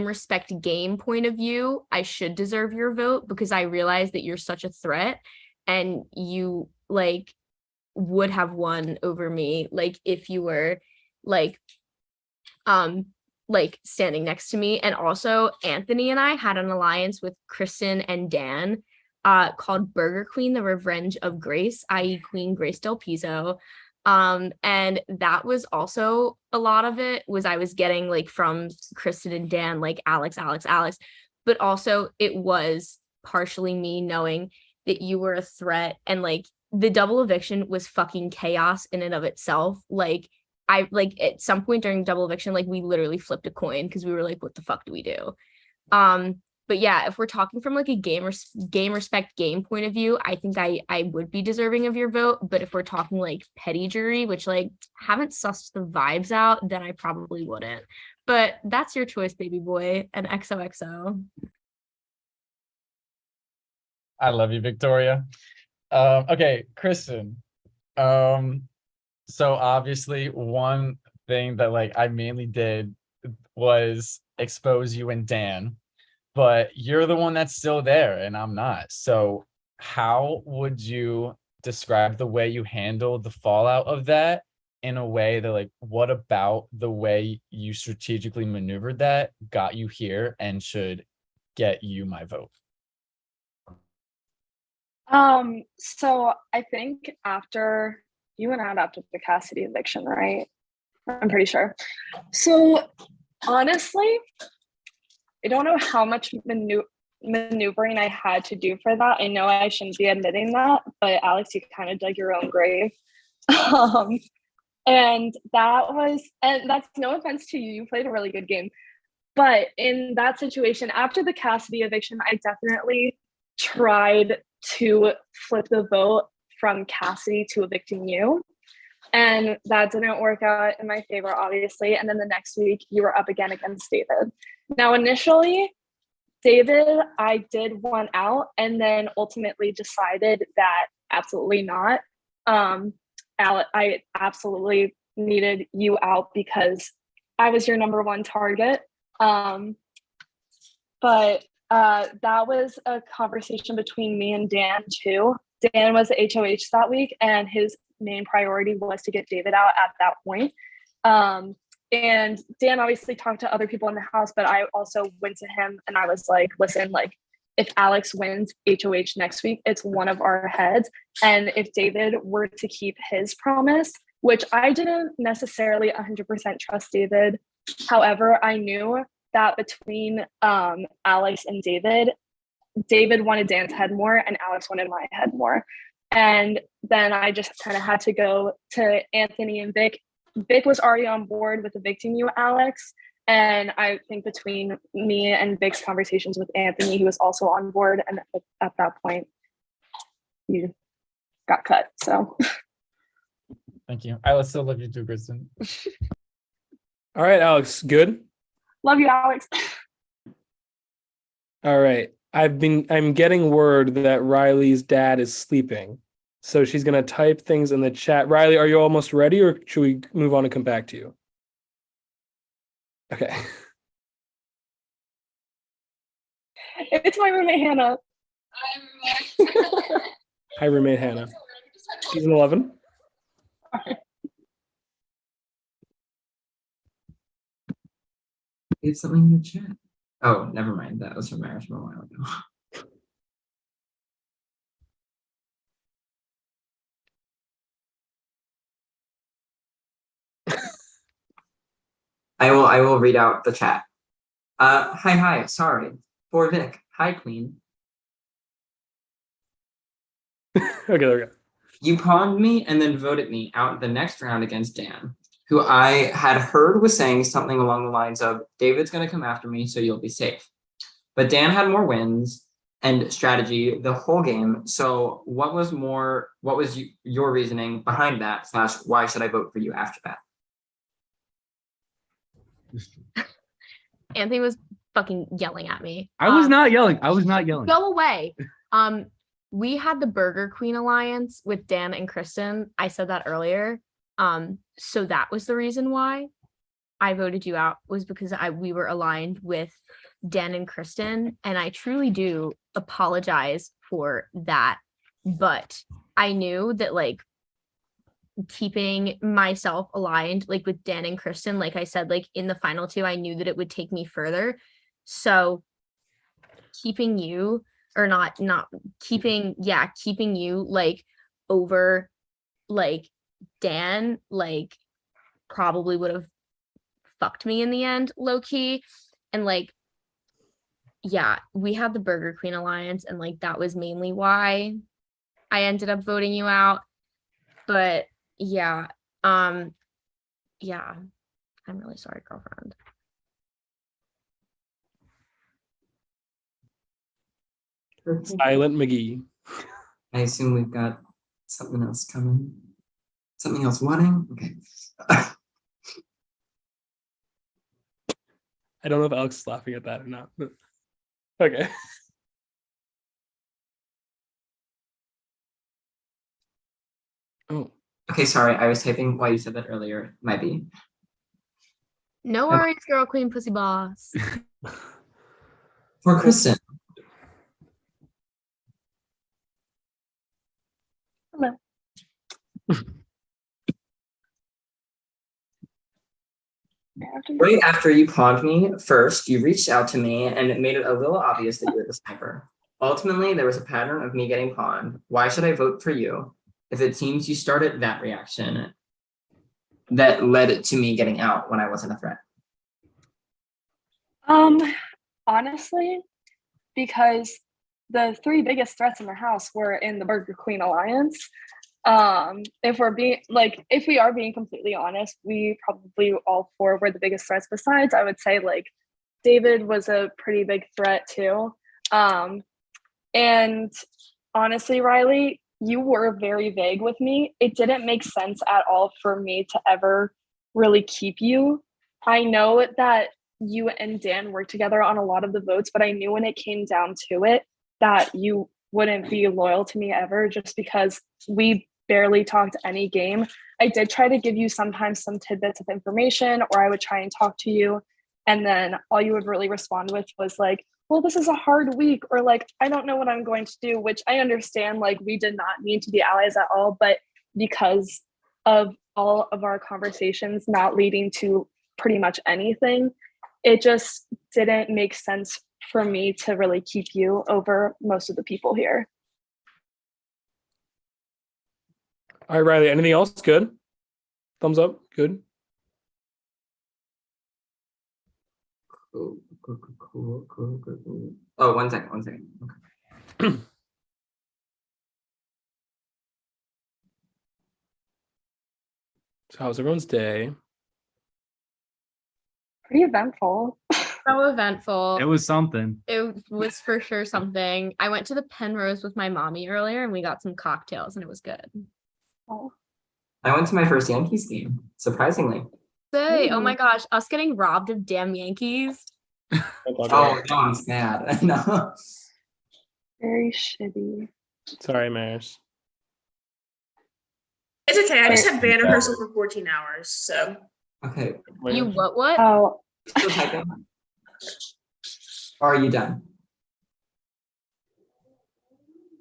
respect game point of view, I should deserve your vote because I realize that you're such a threat and you like would have won over me like if you were like standing next to me. And also Anthony and I had an alliance with Kristen and Dan called Burger Queen, the Revenge of Grace, i.e. Queen Grace Del Pizzo. And that was also a lot of it was I was getting like from Kristen and Dan like Alex, but also it was partially me knowing that you were a threat. And like the double eviction was fucking chaos in and of itself. Like I like at some point during double eviction, like we literally flipped a coin because we were like, what the fuck do we do? But yeah, if we're talking from like a game respect game point of view, I think I would be deserving of your vote. But if we're talking like petty jury, which like haven't sussed the vibes out, then I probably wouldn't. But that's your choice, baby boy, and XOXO. I love you, Victoria. Okay, Kristen. So obviously one thing that like I mainly did was expose you and Dan, but you're the one that's still there and I'm not. So how would you describe the way you handled the fallout of that in a way that, like, what about the way you strategically maneuvered that got you here and should get you my vote? So I think after you went out after the Cassidy eviction, right? I'm pretty sure. So honestly, I don't know how much maneuvering I had to do for that. I know I shouldn't be admitting that, but Alex, you kind of dug your own grave. And that's no offense to you. You played a really good game. But in that situation, after the Cassidy eviction, I definitely tried to flip the vote from Cassidy to evicting you. And that didn't work out in my favor, obviously. And then the next week, you were up again against David. Now, initially, David, I did one out and then ultimately decided that absolutely not. I absolutely needed you out because I was your number one target. But that was a conversation between me and Dan too. Dan was the HOH that week and his main priority was to get David out at that point. And Dan obviously talked to other people in the house, but I also went to him and I was like, listen, like if Alex wins HOH next week, it's one of our heads. And if David were to keep his promise, which I didn't necessarily 100% trust David. However, I knew that between Alex and David wanted Dan's head more and Alex wanted my head more. And then I just kind of had to go to Anthony and Vic. Vic was already on board with evicting you, Alex. And I think between me and Vic's conversations with Anthony, he was also on board. And at that point, you got cut. So Thank you. I still love you too, Kristen. All right, Alex, good? Love you, Alex. All right. I'm getting word that Riley's dad is sleeping. So she's gonna type things in the chat. Riley, are you almost ready or should we move on and come back to you? Okay. It's my roommate Hannah. Hi, roommate Hannah. Season 11. It's something in the chat. Oh, never mind. That was from marriage from a while ago. I will read out the chat. Hi, sorry. For Vic. Hi, Queen. Okay, there we go. You pawned me and then voted me out the next round against Dan, who I had heard was saying something along the lines of, David's gonna come after me, so you'll be safe. But Dan had more wins and strategy the whole game. So what was your reasoning behind that / why should I vote for you after that? Anthony was fucking yelling at me. I was not yelling. I was not yelling. Go away. We had the Burger Queen alliance with Dan and Kristen. I said that earlier. So that was the reason why I voted you out, was because we were aligned with Dan and Kristen, and I truly do apologize for that. But I knew that, like, keeping myself aligned, like with Dan and Kristen, like I said, like in the final two, I knew that it would take me further. So keeping you, or not keeping you like over like Dan, like probably would have fucked me in the end, low key. And like, yeah, we had the Burger Queen alliance, and like that was mainly why I ended up voting you out. But yeah, yeah, I'm really sorry, girlfriend. Silent McGee. I assume we've got something else coming. Something else wanting? Okay. I don't know if Alex is laughing at that or not, but okay. Oh. Okay, sorry, I was typing while you said that earlier. Might be. No worries, girl queen pussy boss. For Kristen. Hello. Right after you pawned me first, you reached out to me and it made it a little obvious that you were the sniper. Ultimately, there was a pattern of me getting pawned. Why should I vote for you if it seems you started that reaction that led to me getting out when I wasn't a threat? Honestly, because the three biggest threats in the house were in the Burger Queen alliance. If we are being completely honest, we probably all four were the biggest threats. Besides, I would say like David was a pretty big threat too. And honestly, Riley, you were very vague with me. It didn't make sense at all for me to ever really keep you. I know that you and Dan worked together on a lot of the votes, but I knew when it came down to it that you wouldn't be loyal to me ever, just because we barely talked any game. I did try to give you sometimes some tidbits of information, or I would try and talk to you, and then all you would really respond with was like, well, this is a hard week, or like, I don't know what I'm going to do, which I understand, like, we did not need to be allies at all, but because of all of our conversations not leading to pretty much anything, it just didn't make sense for me to really keep you over most of the people here. All right, Riley, anything else? Good. Thumbs up. Good. Cool. Oh, 1 second. Okay. So how's everyone's day? Pretty eventful. So eventful. It was something. It was for sure something. I went to the Penrose with my mommy earlier and we got some cocktails and it was good. Oh. I went to my first Yankees game, surprisingly. Say, oh my gosh, us getting robbed of damn Yankees. Oh, no, I'm sad. No. Very shitty. Sorry, Maris. It's okay. I just had band rehearsal for 14 hours, so. Okay. You what? Oh. Still typing? Or are you done?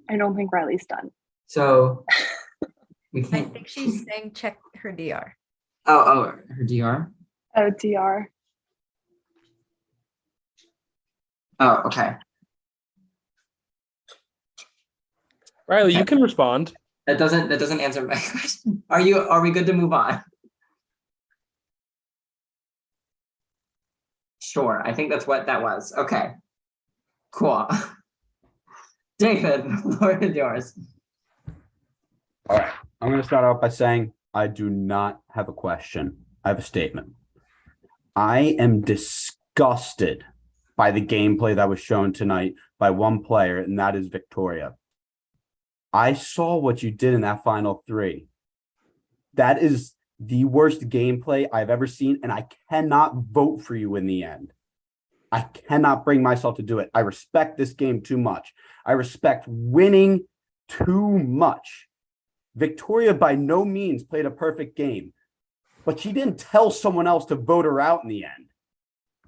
I don't think Riley's done. So we I can't. think she's saying check her DR. Oh, her DR. Oh, DR. Oh, okay. Riley, you can respond. That doesn't answer my question. Are we good to move on? Sure, I think that's what that was. Okay. Cool. David, the floor is yours. All right. I'm going to start out by saying I do not have a question. I have a statement. I am disgusted by the gameplay that was shown tonight by one player, and that is Victoria. I saw what you did in that final three. That is the worst gameplay I've ever seen, and I cannot vote for you in the end. I cannot bring myself to do it. I respect this game too much. I respect winning too much. Victoria by no means played a perfect game, but she didn't tell someone else to vote her out in the end.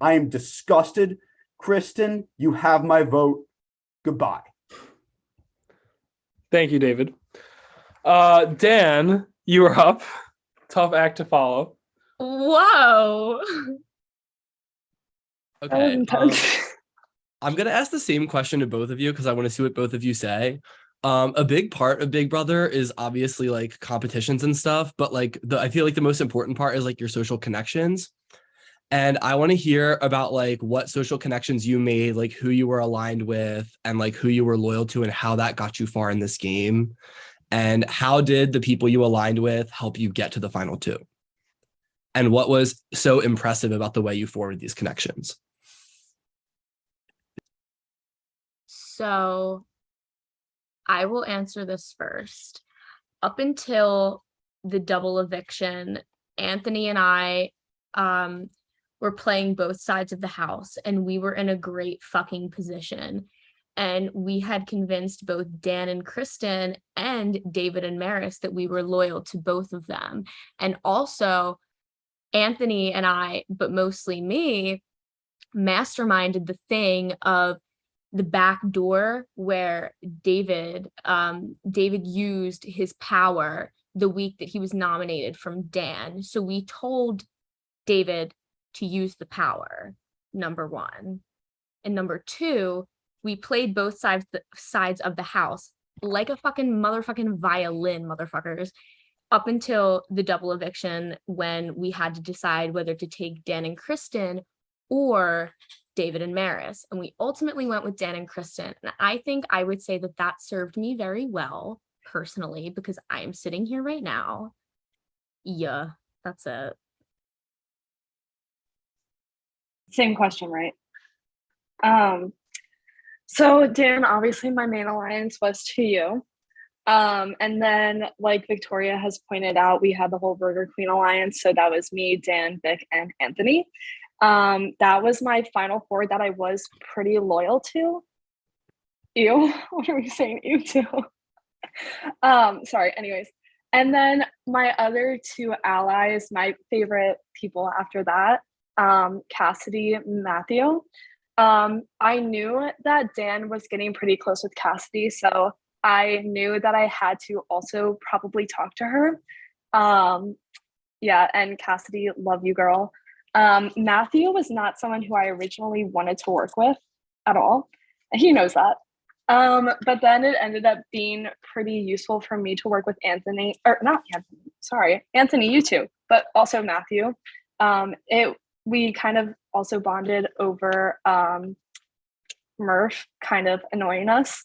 I am disgusted. Kristen, you have my vote. Goodbye. Thank you, David. Dan, you are up. Tough act to follow. Whoa. Okay. I'm gonna ask the same question to both of you because I want to see what both of you say. A big part of Big Brother is obviously like competitions and stuff, but like I feel like the most important part is like your social connections. And I want to hear about like what social connections you made, like who you were aligned with and like who you were loyal to and how that got you far in this game. And how did the people you aligned with help you get to the final two? And what was so impressive about the way you formed these connections? So I will answer this first. Up until the double eviction, Anthony and I were playing both sides of the house and we were in a great fucking position. And we had convinced both Dan and Kristen and David and Maris that we were loyal to both of them. And also, Anthony and I, but mostly me, masterminded the thing of the back door where David used his power the week that he was nominated from Dan. So we told David to use the power, number one. And number two, we played both sides of the house like a fucking motherfucking violin, motherfuckers, up until the double eviction when we had to decide whether to take Dan and Kristen or David and Maris. And we ultimately went with Dan and Kristen. And I think I would say that that served me very well personally, because I am sitting here right now. Yeah, that's it. Same question, right? So Dan, obviously my main alliance was to you. And then, like Victoria has pointed out, we had the whole Burger Queen alliance. So that was me, Dan, Vic, and Anthony. That was my final four that I was pretty loyal to. Ew, what are we saying? Ew to? Sorry, anyways. And then my other two allies, my favorite people after that, Cassidy, Matthew. I knew that Dan was getting pretty close with Cassidy, so I knew that I had to also probably talk to her. Yeah, and Cassidy, love you, girl. Matthew was not someone who I originally wanted to work with at all. He knows that. But then it ended up being pretty useful for me to work with Anthony, or not Anthony, sorry, Anthony, you too, but also Matthew. We kind of also bonded over Murph kind of annoying us.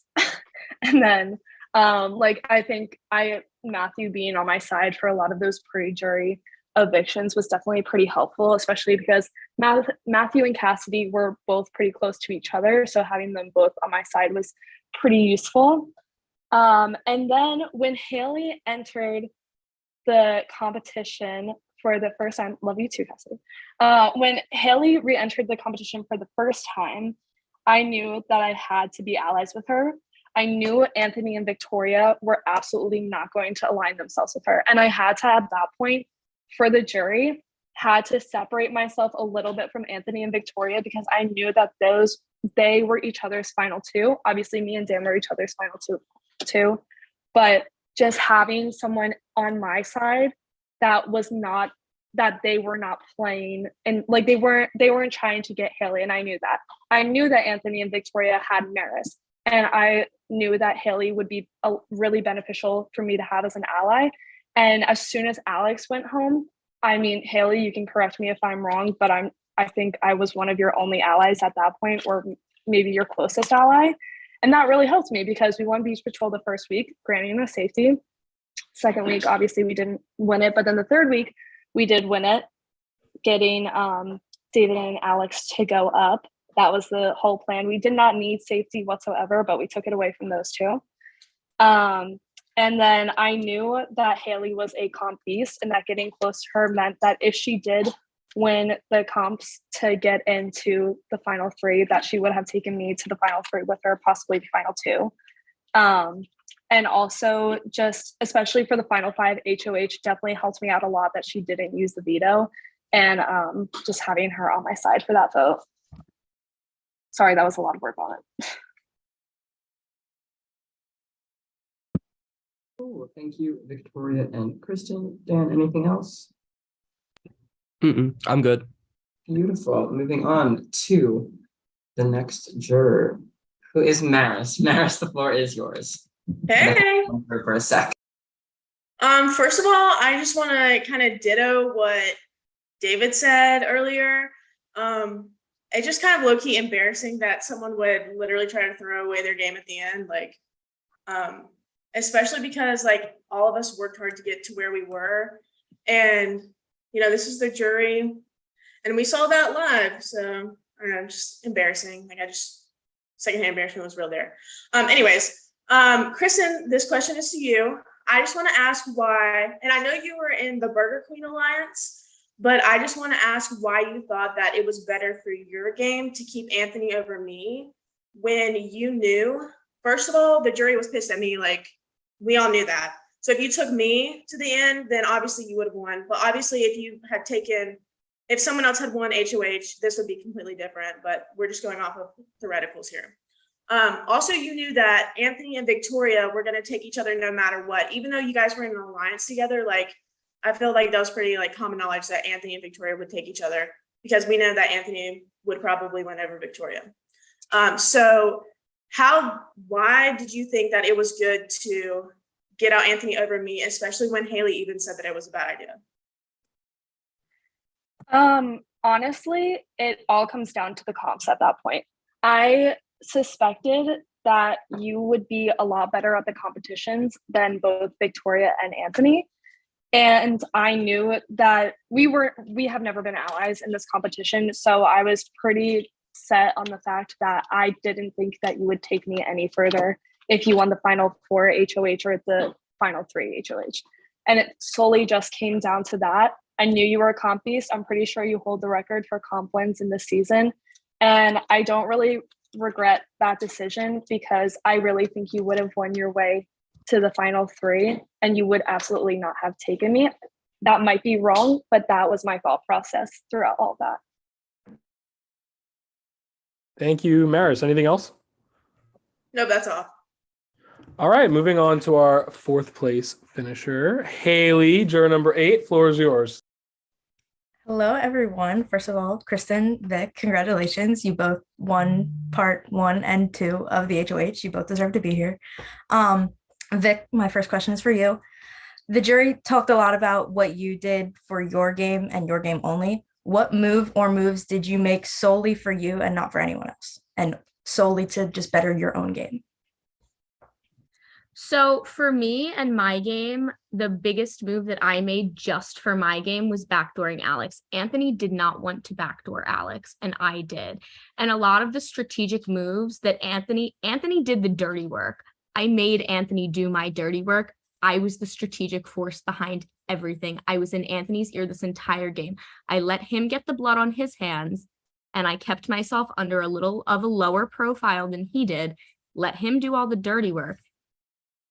And then I think Matthew being on my side for a lot of those pre-jury evictions was definitely pretty helpful, especially because Matthew and Cassidy were both pretty close to each other. So having them both on my side was pretty useful. And then when Haley entered the competition for the first time, love you too, Cassidy. When Haley re-entered the competition for the first time, I knew that I had to be allies with her. I knew Anthony and Victoria were absolutely not going to align themselves with her. And I had to, at that point, for the jury, had to separate myself a little bit from Anthony and Victoria, because I knew that they were each other's final two. Obviously, me and Dan were each other's final two. But just having someone on my side that they were not playing, and like they weren't trying to get Haley, and I knew that. I knew that Anthony and Victoria had Maris, and I knew that Haley would be really beneficial for me to have as an ally. And as soon as Alex went home, I mean, Haley, you can correct me if I'm wrong, but I think I was one of your only allies at that point, or maybe your closest ally. And that really helped me because we won Beach Patrol the first week, granting us safety. Second week, obviously, we didn't win it. But then the third week, we did win it, getting David and Alex to go up. That was the whole plan. We did not need safety whatsoever, but we took it away from those two. And then I knew that Haley was a comp beast, and that getting close to her meant that if she did win the comps to get into the final three, that she would have taken me to the final three with her, possibly the final two. And also, just especially for the final five, HOH definitely helped me out a lot that she didn't use the veto, and just having her on my side for that vote. Sorry, that was a lot of work on it. Cool. Thank you, Victoria and Kristen. Dan, anything else? I'm good. Beautiful. Moving on to the next juror, who is Maris. Maris, the floor is yours. Hey. For a sec. First of all, I just want to kind of ditto what David said earlier. It's just kind of low-key embarrassing that someone would literally try to throw away their game at the end. Like, especially because like all of us worked hard to get to where we were, and this is the jury, and we saw that live. So I don't know, just embarrassing. Like secondhand embarrassment was real there. Anyways, Kristen, this question is to you. I just want to ask why, and I know you were in the Burger Queen Alliance, but I just want to ask why you thought that it was better for your game to keep Anthony over me when you knew, first of all, the jury was pissed at me. Like, we all knew that. So if you took me to the end, then obviously you would have won. But obviously if you had taken if someone else had won HOH, this would be completely different, but we're just going off of theoreticals here. Also, you knew that Anthony and Victoria were going to take each other no matter what, even though you guys were in an alliance together. Like, I feel like that was pretty like common knowledge that Anthony and Victoria would take each other, because we know that Anthony would probably win over Victoria. So why did you think that it was good to get out Anthony over me, especially when Haley even said that it was a bad idea? Honestly, it all comes down to the comps at that point. I suspected that you would be a lot better at the competitions than both Victoria and Anthony. And I knew that we have never been allies in this competition. So I was pretty set on the fact that I didn't think that you would take me any further if you won the final 4 HOH or the final 3 HOH. And it solely just came down to that. I knew you were a comp beast. I'm pretty sure you hold the record for comp wins in this season. And I don't really regret that decision, because I really think you would have won your way to the final 3 and you would absolutely not have taken me. That might be wrong, but that was my thought process throughout all that. Thank you, Maris. Anything else? No, that's all. All right, moving on to our 4th place finisher, Haley, juror number 8. Floor is yours. Hello, everyone. First of all, Kristen, Vic, congratulations. You both won part 1 and 2 of the HOH. You both deserve to be here. Vic, my first question is for you. The jury talked a lot about what you did for your game and your game only. What move or moves did you make solely for you and not for anyone else, and solely to just better your own game? So for me and my game, the biggest move that I made just for my game was backdooring Alex. Anthony did not want to backdoor Alex, and I did. And a lot of the strategic moves that Anthony did the dirty work. I made Anthony do my dirty work. I was the strategic force behind everything. I was in Anthony's ear this entire game. I let him get the blood on his hands, and I kept myself under a little of a lower profile than he did, let him do all the dirty work.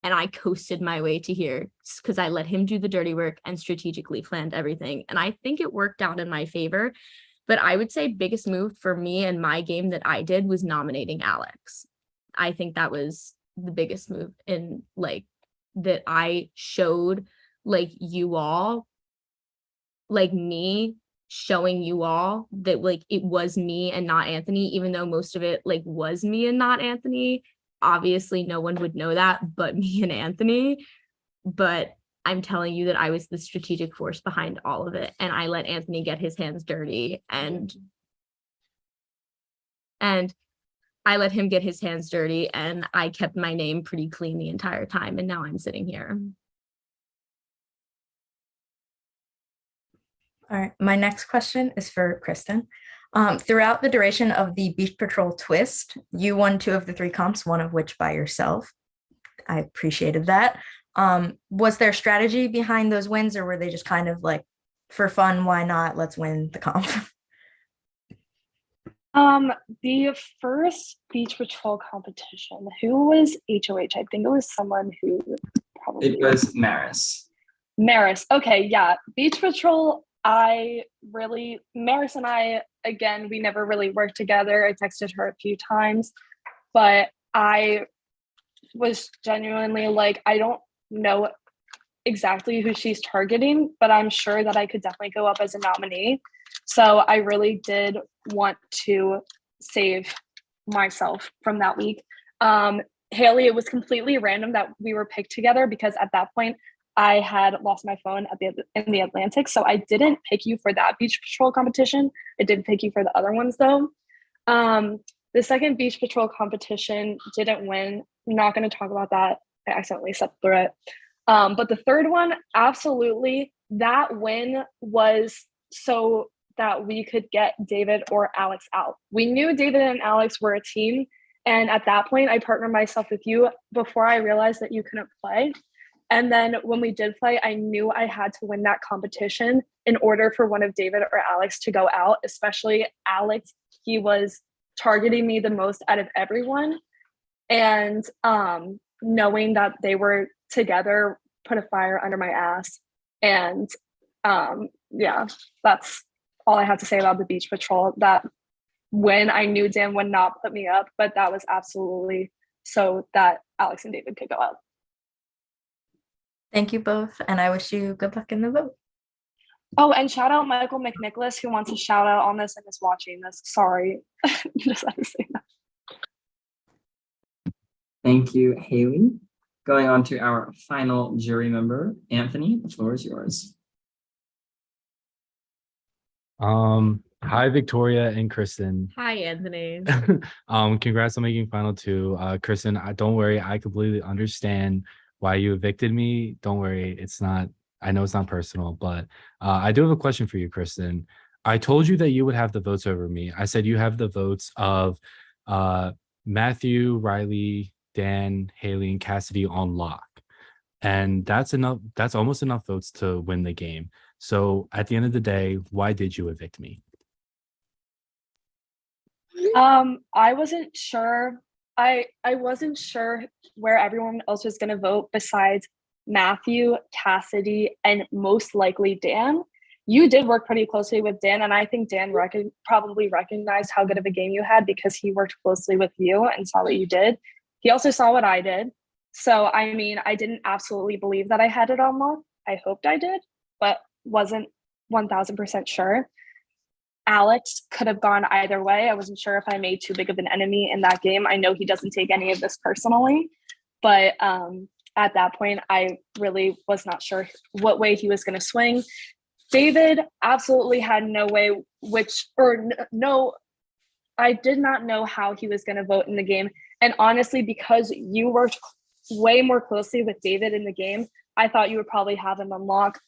And I coasted my way to here because I let him do the dirty work and strategically planned everything. And I think it worked out in my favor. But I would say biggest move for me and my game that I did was nominating Alex. I think that was the biggest move in like that I showed like you all, like me showing you all that like it was me and not Anthony, even though most of it like was me and not Anthony. Obviously, no one would know that but me and Anthony. But I'm telling you that I was the strategic force behind all of it. And I let Anthony get his hands dirty. And I let him get his hands dirty. And I kept my name pretty clean the entire time. And now I'm sitting here. All right. My next question is for Kristen. Throughout the duration of the Beach Patrol twist, you won 2 of the 3 comps, one of which by yourself. I appreciated that. Was there strategy behind those wins, or were they just kind of like, for fun, why not? Let's win the comp. The first Beach Patrol competition, who was HOH? I think it was someone who probably... It was Maris. Maris. Okay, yeah. Beach Patrol, Maris and I, again, we never really worked together. I texted her a few times, but I was genuinely like, I don't know exactly who she's targeting, but I'm sure that I could definitely go up as a nominee. So I really did want to save myself from that week. Haley, it was completely random that we were picked together because at that point I had lost my phone in the Atlantic. So I didn't pick you for that Beach Patrol competition. I did pick you for the other ones though. The second Beach Patrol competition didn't win. I'm not going to talk about that. I accidentally stepped through it. But the third one, absolutely, that win was so that we could get David or Alex out. We knew David and Alex were a team. And at that point, I partnered myself with you before I realized that you couldn't play. And then when we did play, I knew I had to win that competition in order for one of David or Alex to go out, especially Alex. He was targeting me the most out of everyone. And knowing that they were together put a fire under my ass. And yeah, that's all I have to say about the beach patrol. That when I knew Dan would not put me up, but that was absolutely so that Alex and David could go up. Thank you both, and I wish you good luck in the vote. Oh, and shout out Michael McNicholas, who wants a shout out on this and is watching this. Sorry. Just had to say that. Thank you, Haley. Going on to our final jury member, Anthony, the floor is yours. Hi, Victoria and Kristen. Hi, Anthony. Congrats on making final two. Kristen, don't worry, I completely understand why you evicted me. Don't worry, I know it's not personal, but I do have a question for you, Kristen. I told you that you would have the votes over me. I said you have the votes of Matthew, Riley, Dan, Haley, and Cassidy on lock. And that's enough. That's almost enough votes to win the game. So at the end of the day, why did you evict me? I wasn't sure. I wasn't sure where everyone else was going to vote besides Matthew, Cassidy, and most likely Dan. You did work pretty closely with Dan, and I think Dan probably recognized how good of a game you had because he worked closely with you and saw what you did. He also saw what I did. So, I mean, I didn't absolutely believe that I had it on lock. I hoped I did, but wasn't 1000% sure. Alex could have gone either way. I wasn't sure if I made too big of an enemy in that game. I know he doesn't take any of this personally, but at that point, I really was not sure what way he was going to swing. David absolutely had no way I did not know how he was going to vote in the game. And honestly, because you worked way more closely with David in the game, I thought you would probably have him unlock.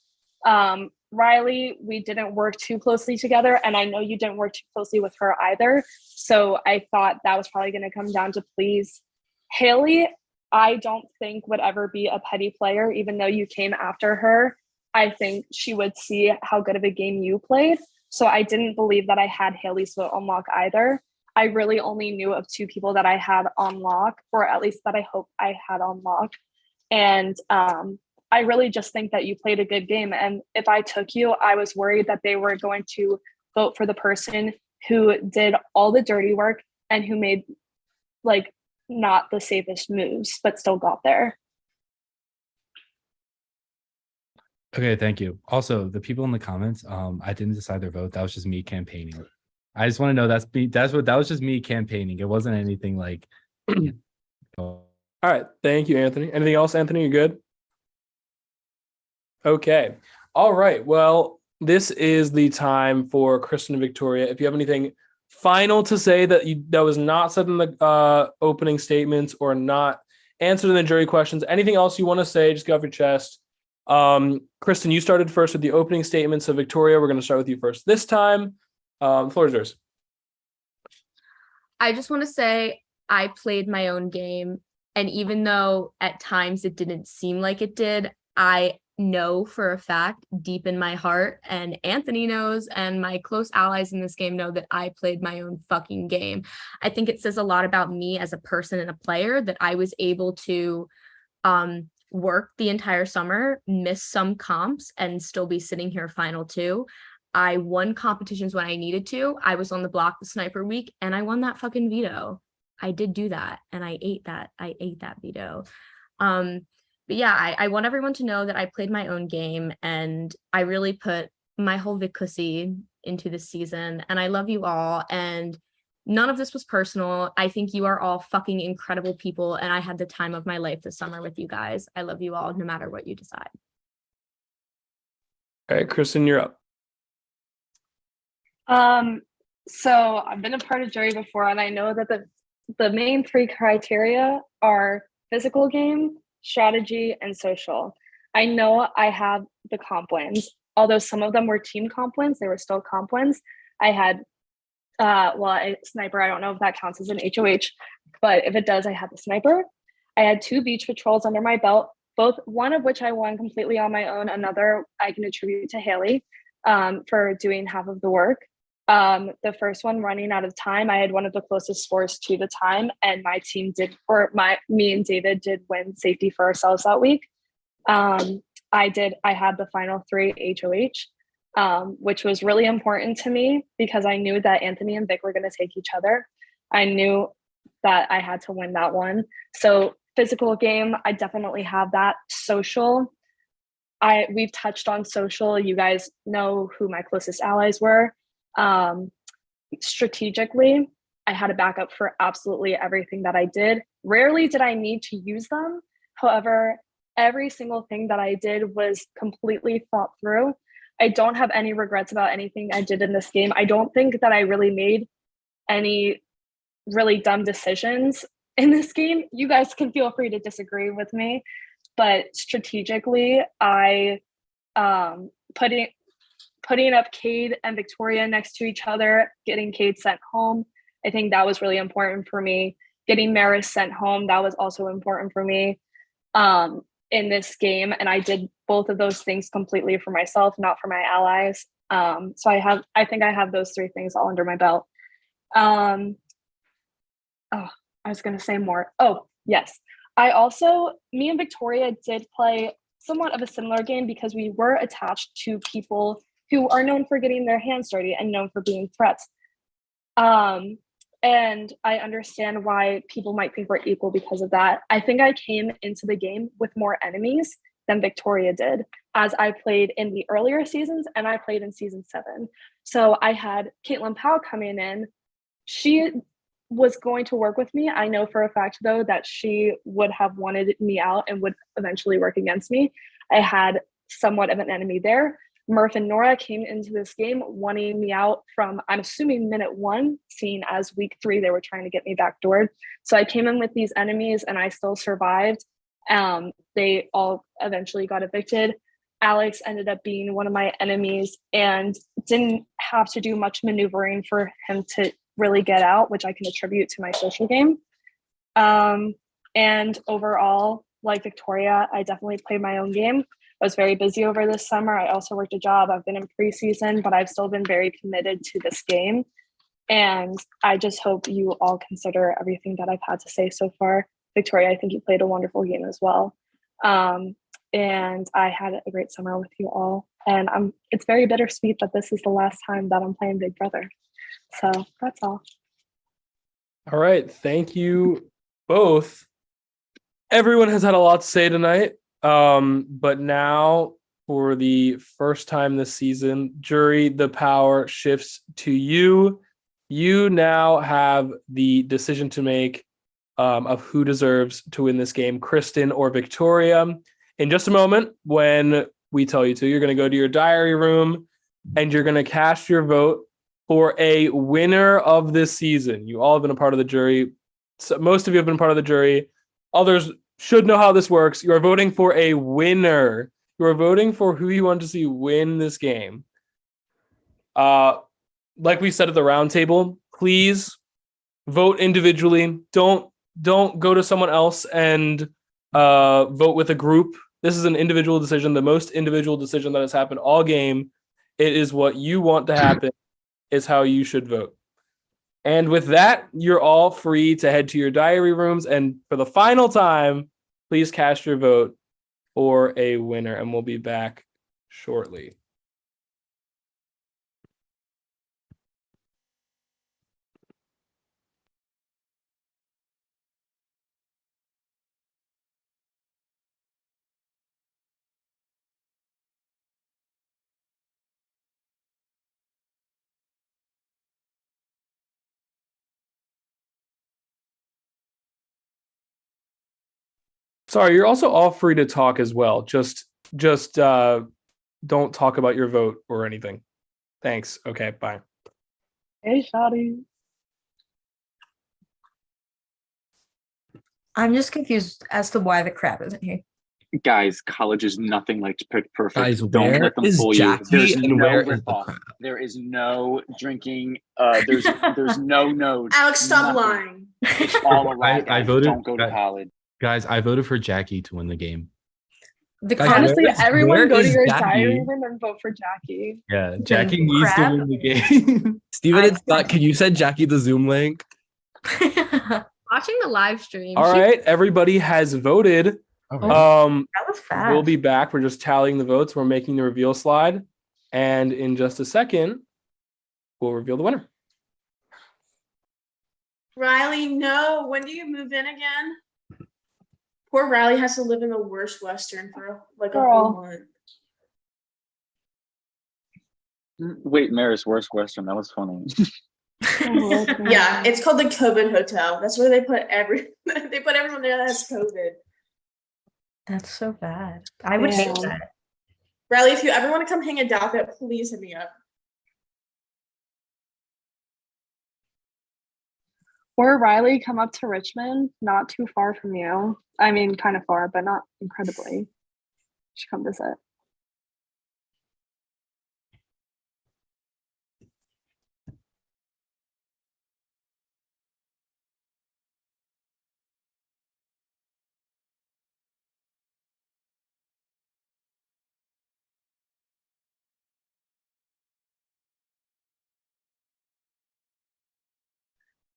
Riley, we didn't work too closely together, and I know you didn't work too closely with her either. So I thought that was probably going to come down to please. Haley, I don't think would ever be a petty player, even though you came after her. I think she would see how good of a game you played. So I didn't believe that I had Haley's vote on lock either. I really only knew of two people that I had on lock, or at least that I hope I had on lock. And I really just think that you played a good game. And if I took you, I was worried that they were going to vote for the person who did all the dirty work and who made like not the safest moves, but still got there. Okay, thank you. Also, the people in the comments, I didn't decide their vote. That was just me campaigning. I just want to know that was just me campaigning. It wasn't anything like. All right, thank you, Anthony. Anything else, Anthony? You good? Okay. All right. Well, this is the time for Kristen and Victoria. If you have anything final to say that was not said in the opening statements or not answered in the jury questions, anything else you want to say, just get off your chest. Kristen, you started first with the opening statement. So Victoria, we're going to start with you first this time. The floor is yours. I just want to say I played my own game. And even though at times it didn't seem like it did, I know for a fact deep in my heart, and Anthony knows, and my close allies in this game know that I played my own fucking game. I think it says a lot about me as a person and a player that I was able to work the entire summer, miss some comps, and still be sitting here final two. I won competitions when I needed to. I was on the block the sniper week, and I won that fucking veto. I did do that, and I ate that veto. But yeah, I want everyone to know that I played my own game, and I really put my whole Vicussy into this season, and I love you all, and none of this was personal. I think you are all fucking incredible people, and I had the time of my life this summer with you guys. I love you all, no matter what you decide. All right, Kristen, you're up. So I've been a part of jury before, and I know that the main three criteria are physical game, strategy, and social. I know I have the comp wins, although some of them were team comp wins, they were still comp wins. I had a sniper. I don't know if that counts as an HOH, but if it does, I had the sniper. I had 2 beach patrols under my belt, one of which I won completely on my own. Another I can attribute to Haley for doing half of the work. The first one, running out of time, I had one of the closest scores to the time, and my team me and David did win safety for ourselves that week. I had the final 3 HOH. which was really important to me because I knew that Anthony and Vic were going to take each other. I knew that I had to win that one. So physical game, I definitely have that. Social, we've touched on social. You guys know who my closest allies were. Strategically, I had a backup for absolutely everything that I did. Rarely did I need to use them. However, every single thing that I did was completely thought through. I don't have any regrets about anything I did in this game. I don't think that I really made any really dumb decisions in this game. You guys can feel free to disagree with me, but strategically, I putting up Cade and Victoria next to each other, getting Cade sent home, I think that was really important for me. Getting Maris sent home, that was also important for me in this game. And I did both of those things completely for myself, not for my allies. So I think I have those three things all under my belt. I was going to say more. Oh, yes. Me and Victoria did play somewhat of a similar game because we were attached to people who are known for getting their hands dirty and known for being threats. And I understand why people might think we're equal because of that. I think I came into the game with more enemies than Victoria did, as I played in the earlier seasons and I played in season 7. So I had Caitlin Powell coming in. She was going to work with me. I know for a fact, though, that she would have wanted me out and would eventually work against me. I had somewhat of an enemy there. Murph and Nora came into this game wanting me out from, I'm assuming, minute 1, seeing as week 3 they were trying to get me backdoored. So I came in with these enemies and I still survived. They all eventually got evicted. Alex ended up being one of my enemies and didn't have to do much maneuvering for him to really get out, which I can attribute to my social game. And overall, like Victoria, I definitely played my own game. I was very busy over this summer. I also worked a job. I've been in preseason, but I've still been very committed to this game. And I just hope you all consider everything that I've had to say so far. Victoria, I think you played a wonderful game as well. And I had a great summer with you all. And it's very bittersweet that this is the last time that I'm playing Big Brother. So that's all. All right. Thank you both. Everyone has had a lot to say tonight. But now, for the first time this season, jury, the power shifts to you. You now have the decision to make of who deserves to win this game, Kristen or Victoria. In just a moment, when we tell you to, you're going to go to your diary room and you're going to cast your vote for a winner of this season. You all have been a part of the jury. So most of you have been part of the jury. Others should know how this works. You are voting for a winner. You are voting for who you want to see win this game. Like we said at the round table, please vote individually. Don't go to someone else and vote with a group. This is an individual decision, the most individual decision that has happened all game. It is what you want to happen is how you should vote. And with that, you're all free to head to your diary rooms. And for the final time, please cast your vote for a winner. And we'll be back shortly. Sorry, you're also all free to talk as well. Just don't talk about your vote or anything. Thanks. Okay, bye. Hey, Shadi. I'm just confused as to why the crab isn't here. Guys, college is nothing like perfect. Guys, Don't where let them is fool Jackie you. There's and no where is the rip-off. crab? There is no drinking. There's no notes. Alex, stop nothing. lying. It's all a lie, I guys. voted. Don't go to college. Guys, I voted for Jackie to win the game. Honestly, everyone go to your Jackie? diary room and vote for Jackie. Yeah, Jackie needs to win the game. Steven and Scott, can you send Jackie the Zoom link? Watching the live stream. All right, everybody has voted. That was fast. We'll be back. We're just tallying the votes. We're making the reveal slide. And in just a second, we'll reveal the winner. Riley, no. When do you move in again? Poor Riley has to live in the worst Western for like a whole month. Wait, Maris, worst Western. That was funny. Yeah, it's called the COVID Hotel. That's where they put they put everyone there that has COVID. That's so bad. I would hate that. Riley, if you ever want to come hang a Dalpit, please hit me up. Or Riley, come up to Richmond, not too far from you. I mean, kind of far, but not incredibly. You should come visit.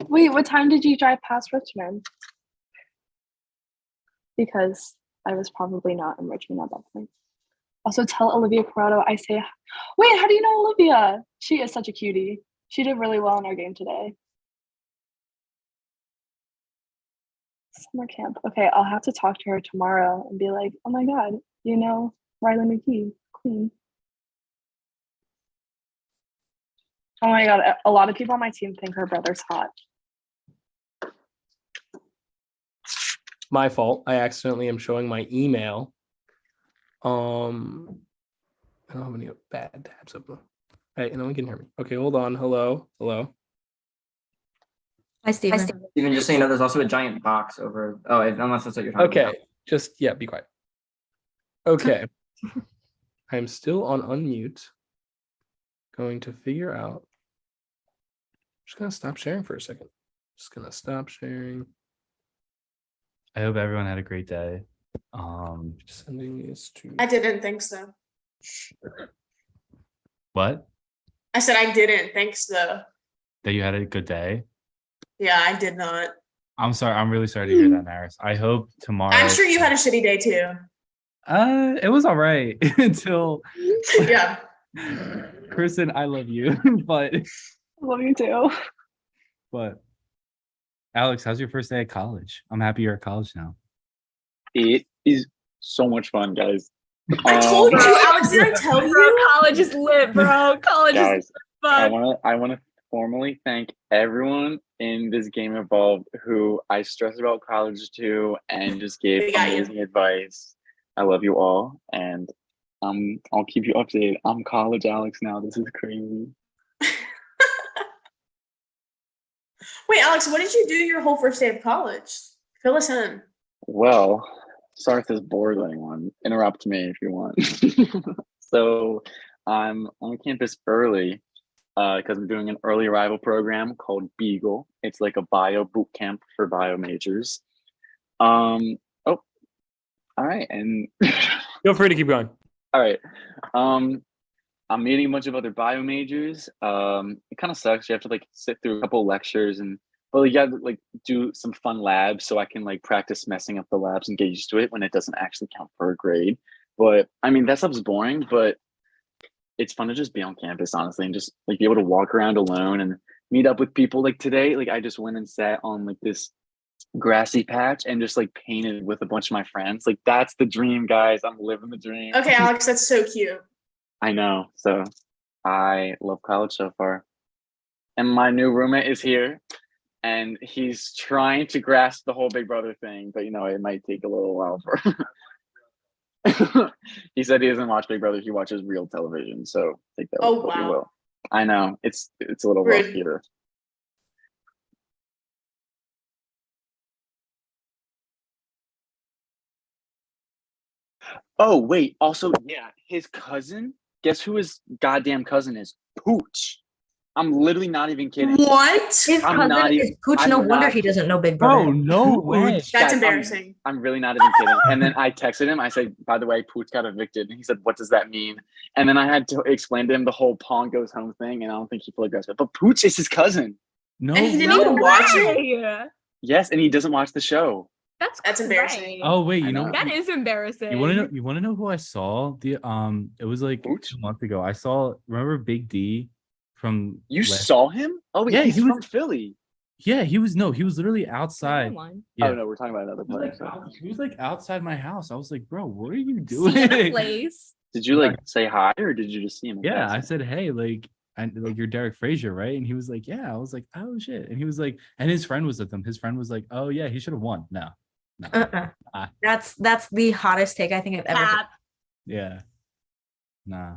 Wait, what time did you drive past Richmond? Because I was probably not in Richmond at that point. Also, tell Olivia Corrado I say, wait, how do you know Olivia? She is such a cutie. She did really well in our game today. Summer camp. Okay, I'll have to talk to her tomorrow and be like, oh my God, you know, Riley McGee, queen. Oh my God, a lot of people on my team think her brother's hot. My fault. I accidentally am showing my email. I don't have any bad tabs open. Hey, no one can hear me. Okay, hold on. Hello. Hi, Steven. Steven, just so you know, there's also a giant box over. Oh, unless that's what you're talking about. Okay, just be quiet. Okay. I'm still on unmute. Going to figure out. Just gonna stop sharing for a second. Just gonna stop sharing. I hope everyone had a great day. Sending this to. I didn't think so. What? I said I didn't think so. That you had a good day? Yeah, I did not. I'm sorry. I'm really sorry to hear that, Maris. I hope tomorrow. I'm sure you had a shitty day too. It was all right until. Yeah. Kristen, I love you, but. Love you too. But. Alex, how's your first day at college? I'm happy you're at college now. It is so much fun, guys. I told you, Alex. Did I tell you? Bro, college is lit, bro. College Guys, is fun. I want to formally thank everyone in this game involved who I stressed about college to and just gave amazing advice. I love you all, and I'll keep you updated. I'm college Alex now. This is crazy. Wait, Alex, what did you do your whole first day of college? Fill us in. Well, sorry if this bores anyone. Interrupt me if you want. So I'm on campus early because I'm doing an early arrival program called Beagle. It's like a bio boot camp for bio majors. All right, and feel free to keep going. All right. I'm meeting a bunch of other bio majors. It kind of sucks. You have to like sit through a couple of lectures but you got to like do some fun labs so I can like practice messing up the labs and get used to it when it doesn't actually count for a grade. But I mean, that stuff's boring, but it's fun to just be on campus, honestly, and just like be able to walk around alone and meet up with people. Like today, like I just went and sat on like this grassy patch and just like painted with a bunch of my friends. Like that's the dream, guys. I'm living the dream. Okay, Alex, that's so cute. I know. So I love college so far. And my new roommate is here and he's trying to grasp the whole Big Brother thing, but you know, it might take a little while for He said he doesn't watch Big Brother, he watches real television. So take that with what you will. I know. It's a little rough here. Oh, wait. Also, yeah, his cousin. Guess who his goddamn cousin is? Pooch. I'm literally not even kidding. What? His cousin is Pooch. No wonder he doesn't know Big Brother. Oh, no way. Guys, That's embarrassing. I'm really not even kidding. And then I texted him. I said, by the way, Pooch got evicted. And he said, what does that mean? And then I had to explain to him the whole Pawn goes home thing. And I don't think he fully grasped it. But Pooch is his cousin. No. And he didn't even watch it? Yes. And he doesn't watch the show. That's embarrassing. Oh wait, I you know know. That is embarrassing. you want to know? You want to know who I saw? It was like 2 months ago. I saw. Remember Big D from? You last- saw him? Oh, Yeah, he's he from was- Philly. Yeah, he was literally outside. One. Yeah, Oh no, we're talking about another he was, player. like, he was like outside my house. I was like, bro, what are you See doing? the place. Did you like say hi or did you just see him? in Yeah, I passing? said, hey, like you're Derek Frazier, right? And he was like, yeah. I was like, oh shit. And he was like, and his friend was with him. His friend was like, oh yeah, he should have won. No. Ah. That's the hottest take I think I've ever heard. Cap. Yeah. Nah.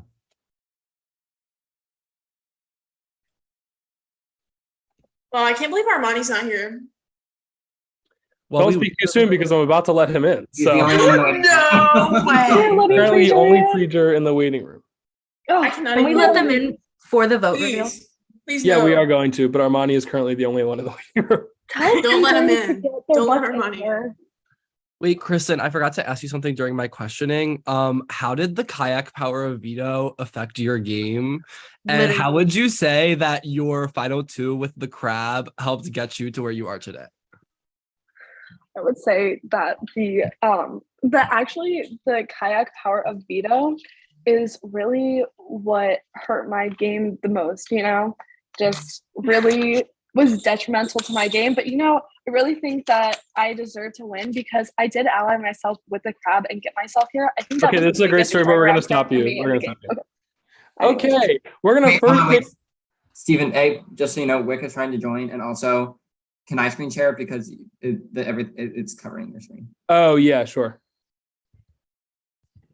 Well, I can't believe Armani's not here. Well, Don't speak too soon because I'm about to let him in. He's So the only one in the No way. apparently only Preacher in the waiting room. I cannot Can we even let them in for the vote Please. reveal? Please Yeah, no. we are going to, but Armani is currently the only one in the waiting room. Don't let him in. Don't let Armani in. Wait, Kristen, I forgot to ask you something during my questioning. How did the kayak power of veto affect your game? And how would you say that your final two with the crab helped get you to where you are today? I would say that the kayak power of veto is really what hurt my game the most, just really was detrimental to my game. But I really think that I deserve to win because I did ally myself with the crab and get myself here. I think that Okay, was this is the a great biggest story, but we're gonna turnaround stop for you. me in We're the gonna game. stop you. Okay, we're gonna Wait, hold first on, wait. pick- Steven, hey, just so you know, Wick is trying to join, and also, can I screen share it because it's covering your screen? Oh yeah, sure.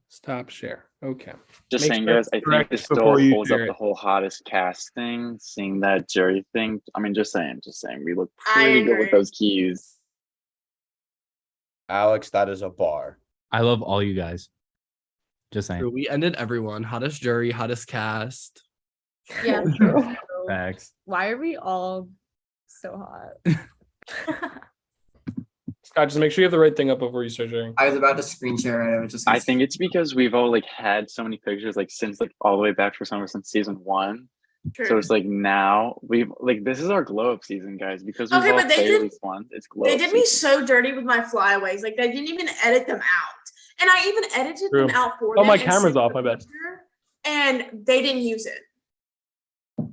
Stop share. Okay. Just Make saying, sure guys, it's I think correct this before still you holds up share the it. whole hottest cast thing, seeing that Jerry thing. I mean, just saying. We look I pretty good with agree. those keys. Alex, that is a bar. I love all you guys. Just saying. We ended everyone. Hottest jury, hottest cast. Yeah. Facts. Why are we all so hot? Scott, just make sure you have the right thing up before you start sharing. I was about to screen share it. I was just. I think it's because we've all had so many pictures since all the way back for summer since season 1. True. So it's now we've this is our glow up season, guys, because we've Okay, all but they played did- at least once. It's glow They up did me season. so dirty with my flyaways. They didn't even edit them out. And I even edited True. them out for Oh, them. my and camera's sent off, the my bad. picture, And they didn't use it. Because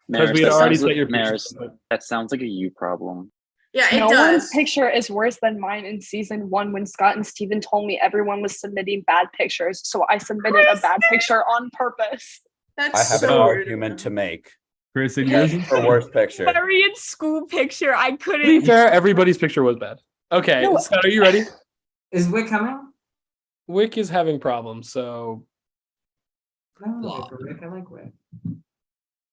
Maris, we had that already sounds set your Maris, pictures up. that sounds like a you problem. Yeah, it No does. one's picture is worse than mine in season 1 when Scott and Steven told me everyone was submitting bad pictures. So I submitted a bad picture on purpose. That's I have so an rude. argument to make. Kristen, yours is For worst picture. Marion school picture. I To be couldn't. fair, everybody's picture was bad. Okay, No. Scott, are you ready? Is Wick coming? Wick is having problems, so No, for Wick, I like Wick.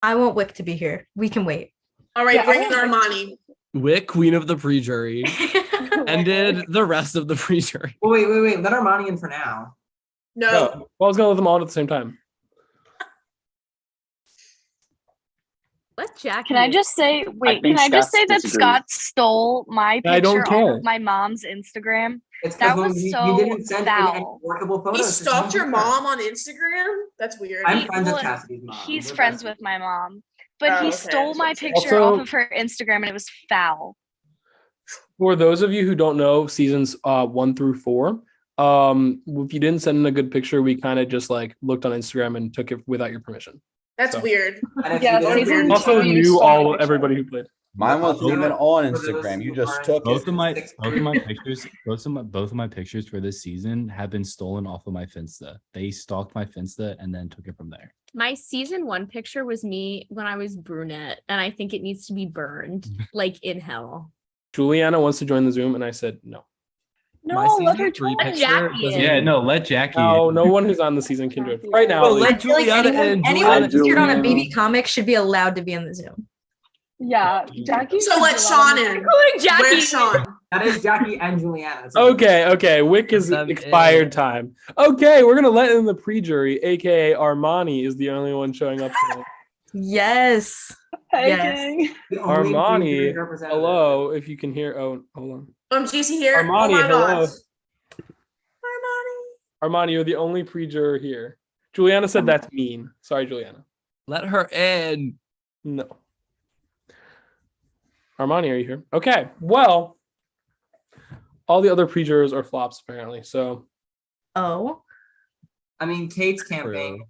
I want Wick to be here. We can wait. All right, Yeah, bring I in don't Armani. Wick, queen of the pre-jury, ended the rest of the pre-jury. Well, wait. Let Armani in for now. No. well, I was gonna let them all in at the same time. Let Jackie. Can I just say, think can I just Scott's say that disagrees. Scott stole my I don't picture off care. of my mom's Instagram? It's That because was you so didn't send any foul. workable He photos. to stalked your someone. mom on Instagram? That's weird. I'm friends with Well, Cassidy's mom. He's We're friends besties. with my mom, but Oh, he okay, stole my that's what I'm picture saying. off Also- of her Instagram, and it was foul. For those of you who don't know seasons 1 through 4, if you didn't send in a good picture, we kind of just looked on Instagram and took it without your permission. That's So- weird. And if Yeah, you didn't- season Also two, you knew stole all my picture. everybody who played. Mine wasn't even on For those Instagram. You who just aren't- took both it. of my pictures, both of my pictures for this season have been stolen off of my Finsta. They stalked my Finsta and then took it from there. My season 1 picture was me when I was brunette, and I think it needs to be burned, in hell. Juliana wants to join the Zoom, and I said no. No, My let season her 3 join. picture Jackie was in. Yeah, no, let Jackie. No, in. no one who's on the season can join right now. Well, like- let I feel like Juliana anyone, in. anyone featured on a Juliana. BB comic should be allowed to be in the Zoom. Yeah, Jackie. So should let be Sean allowed to- in. Including Jackie. Where's Sean? That is Jackie and Juliana. So Okay. Wick is Them expired in. time. Okay, we're gonna let in the pre-jury, aka Armani is the only one showing up tonight. Yes. Hey, Yes. gang. the only Armani, pre-jury representative. hello, if you can hear. Oh, hold on. GC here. Armani, oh my hello. gosh. Armani. Armani, you're the only pre-juror here. Juliana said that's mean. Sorry, Juliana. Let her in. No. Armani, are you here? Okay. Well, all the other pre-jurors are flops apparently. So Oh, I mean, Kate's camping. True.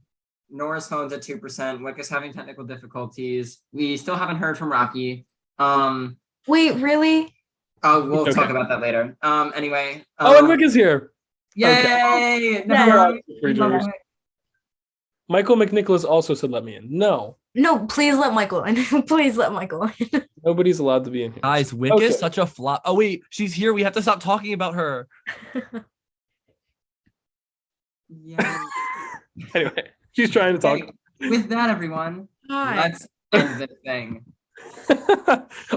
Nora's phone's at 2%. Wick is having technical difficulties. We still haven't heard from Rocky. wait, really? Oh, we'll Okay. talk about that later. Anyway. Oh, and Wick is here. Yay! Yeah. Pre-jurors. Michael McNicholas also said let me in. No, No, please let Michael in. Please let Michael in. nobody's allowed to be in here. Guys, Wick Okay. is such a flop. Oh wait, she's here. We have to stop talking about her. Yeah. Anyway, she's trying to talk. Okay, with that, everyone, Hi. let's end this thing.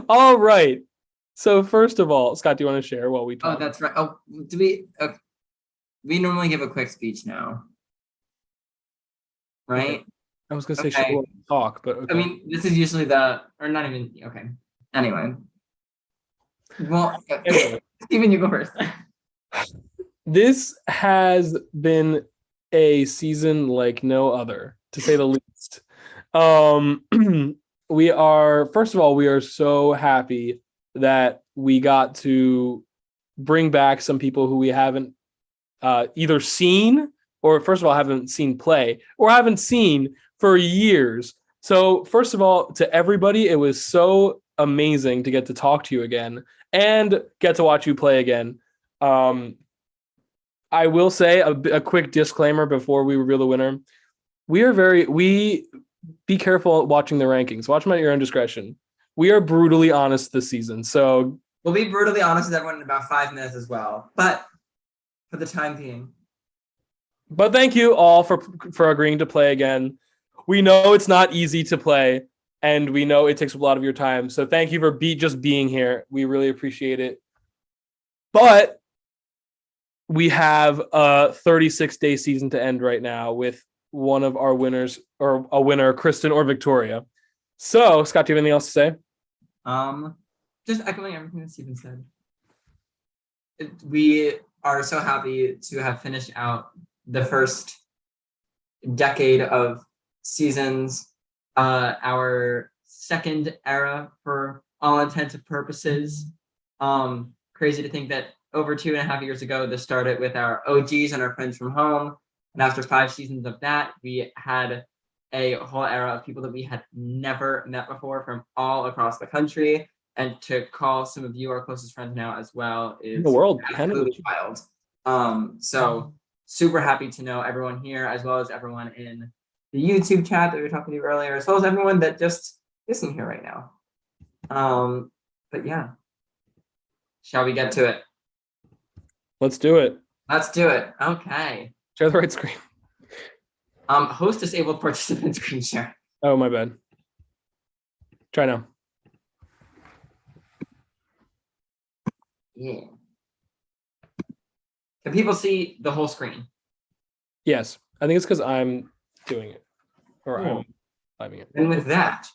All right. So first of all, Scott, do you want to share while we Oh, talk? that's right. Oh, do we? We normally give a quick speech now, right? I was gonna say Okay. share while we talk, but okay. I mean, this is usually or not even. Okay. Anyway. Well, Anyway. Steven, you go first. This has been a season like no other, to say the least. We are, first of all, we are so happy that we got to bring back some people who we haven't either seen or, first of all, haven't seen play or haven't seen for years. So, first of all, to everybody, it was so amazing to get to talk to you again and get to watch you play again. I will say a quick disclaimer before we reveal the winner. We be careful watching the rankings. Watch them at your own discretion. We are brutally honest this season. So We'll be brutally honest with everyone in about 5 minutes as well. But for the time being. but thank you all for agreeing to play again. We know it's not easy to play and we know it takes a lot of your time. So thank you for just being here. We really appreciate it. But we have a 36-day season to end right now with one of our winners or a winner, Kristen or Victoria. So, Scott, do you have anything else to say? Just echoing everything that Steven said. We are so happy to have finished out the first decade of seasons, our second era for all intents and purposes. Crazy to think that over 2.5 years ago, this started with our OGs and our friends from home. And after 5 seasons of that, we had a whole era of people that we had never met before from all across the country. And to call some of you our closest friends now as well is The world, absolutely wild. So super happy to know everyone here, as well as everyone in the YouTube chat that we were talking to earlier, as well as everyone that just isn't here right now. But yeah, shall we get to it? Let's do it. Let's do it. Okay. Share the right screen. Host disabled participant screen share. Oh, my bad. Try now. Yeah. Can people see the whole screen? Yes. I think it's because I'm doing it. Or Cool. I'm typing it. And with that,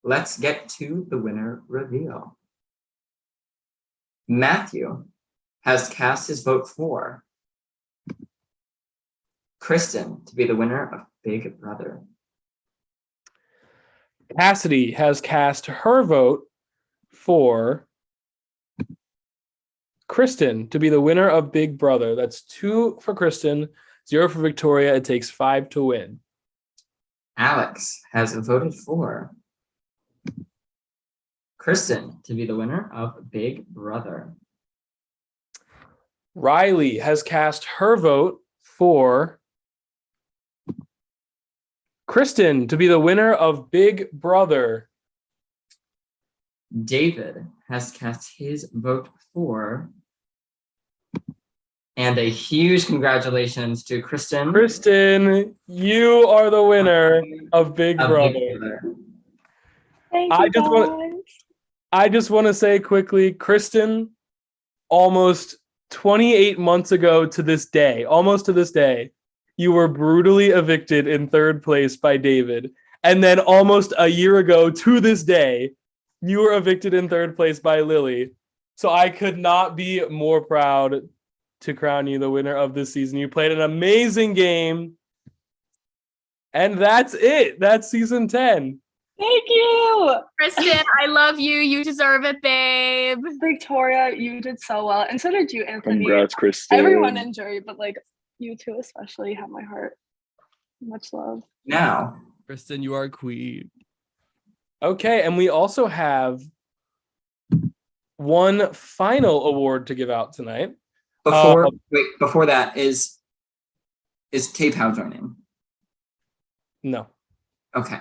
let's get to the winner reveal. Matthew has cast his vote for Kristen to be the winner of Big Brother. Cassidy has cast her vote for Kristen to be the winner of Big Brother. That's 2 for Kristen, 0 for Victoria. It takes 5 to win. Alex has voted for Kristen to be the winner of Big Brother. Riley has cast her vote for Kristen to be the winner of Big Brother. David has cast his vote for, and a huge congratulations to Kristen. Kristen, you are the winner of Big of Brother. Big Brother. Thank I you, just want- guys. I just want to say quickly, Kristen, almost 28 months ago to this day, almost to this day, you were brutally evicted in 3rd place by David. And then almost a year ago to this day, you were evicted in 3rd place by Lily. So I could not be more proud to crown you the winner of this season. You played an amazing game. And that's it. That's season 10. Thank you. Kristen, I love you. You deserve it, babe. Victoria, you did so well. And so did you, Anthony. Congrats, Kristen. Everyone in jury, but like you two especially have my heart. Much love. Now, Kristen, you are queen. Okay, and we also have one final award to give out tonight. Before that, is K-Pow joining? No. Okay.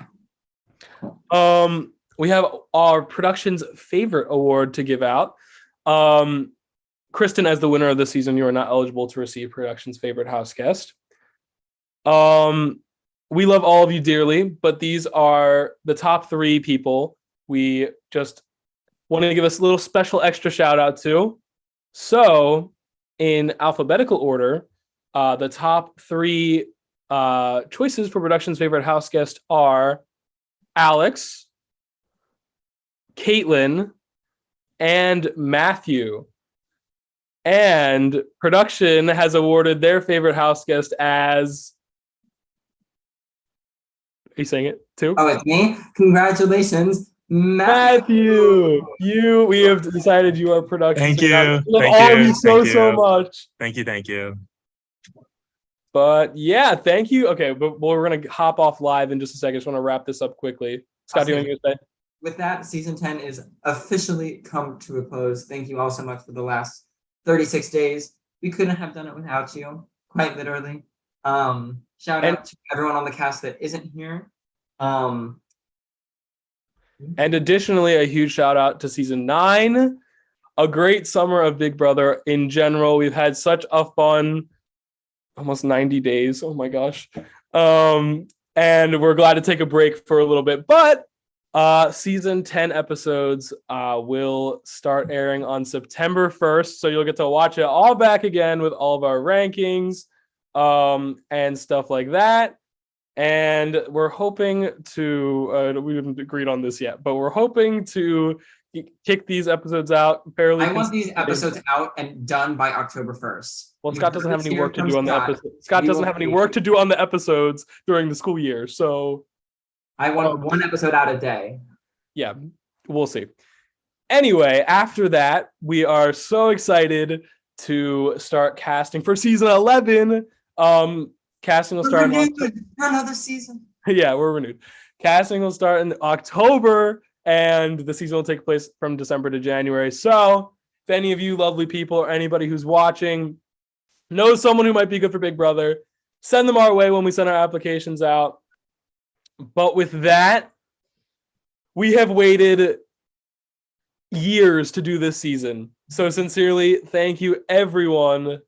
We have our production's favorite award to give out. Kristen, as the winner of the season, you are not eligible to receive production's favorite house guest. We love all of you dearly, but these are the top 3 people we just want to give us a little special extra shout out to. So, in alphabetical order, the top 3 choices for production's favorite house guest are Alex, Caitlin, and Matthew. And production has awarded their favorite house guest as... Are you saying it too? Oh, it's me? Congratulations, Matthew. We have decided you are production. Thank you. I love Thank all you. of you so, Thank so you. much. Thank you. But yeah, thank you. Okay, but we're going to hop off live in just a second. Just want to wrap this up quickly. Scott, do you want to say? With that, season 10 is officially come to a close. Thank you all so much for the last 36 days. We couldn't have done it without you, quite literally. Shout out to everyone on the cast that isn't here. And additionally, a huge shout out to season 9. A great summer of Big Brother in general. We've had such a fun almost 90 days. Oh my gosh. And we're glad to take a break for a little bit. But season 10 episodes will start airing on September 1st. So you'll get to watch it all back again with all of our rankings and stuff like that. And we're hoping to, we haven't agreed on this yet, but we're hoping to kick these episodes out fairly. I want these episodes out and done by October 1st. Well, Scott doesn't have any work to do on the episode. Scott doesn't have any work to do on the episodes during the school year. So I want one episode out a day. Yeah, we'll see. Anyway, after that, we are so excited to start casting for season 11. Casting will start for another season. Yeah, we're renewed. Casting will start in October, and the season will take place from December to January. So, if any of you lovely people or anybody who's watching knows someone who might be good for Big Brother, send them our way when we send our applications out. But with that, we have waited years to do this season. So sincerely, thank you everyone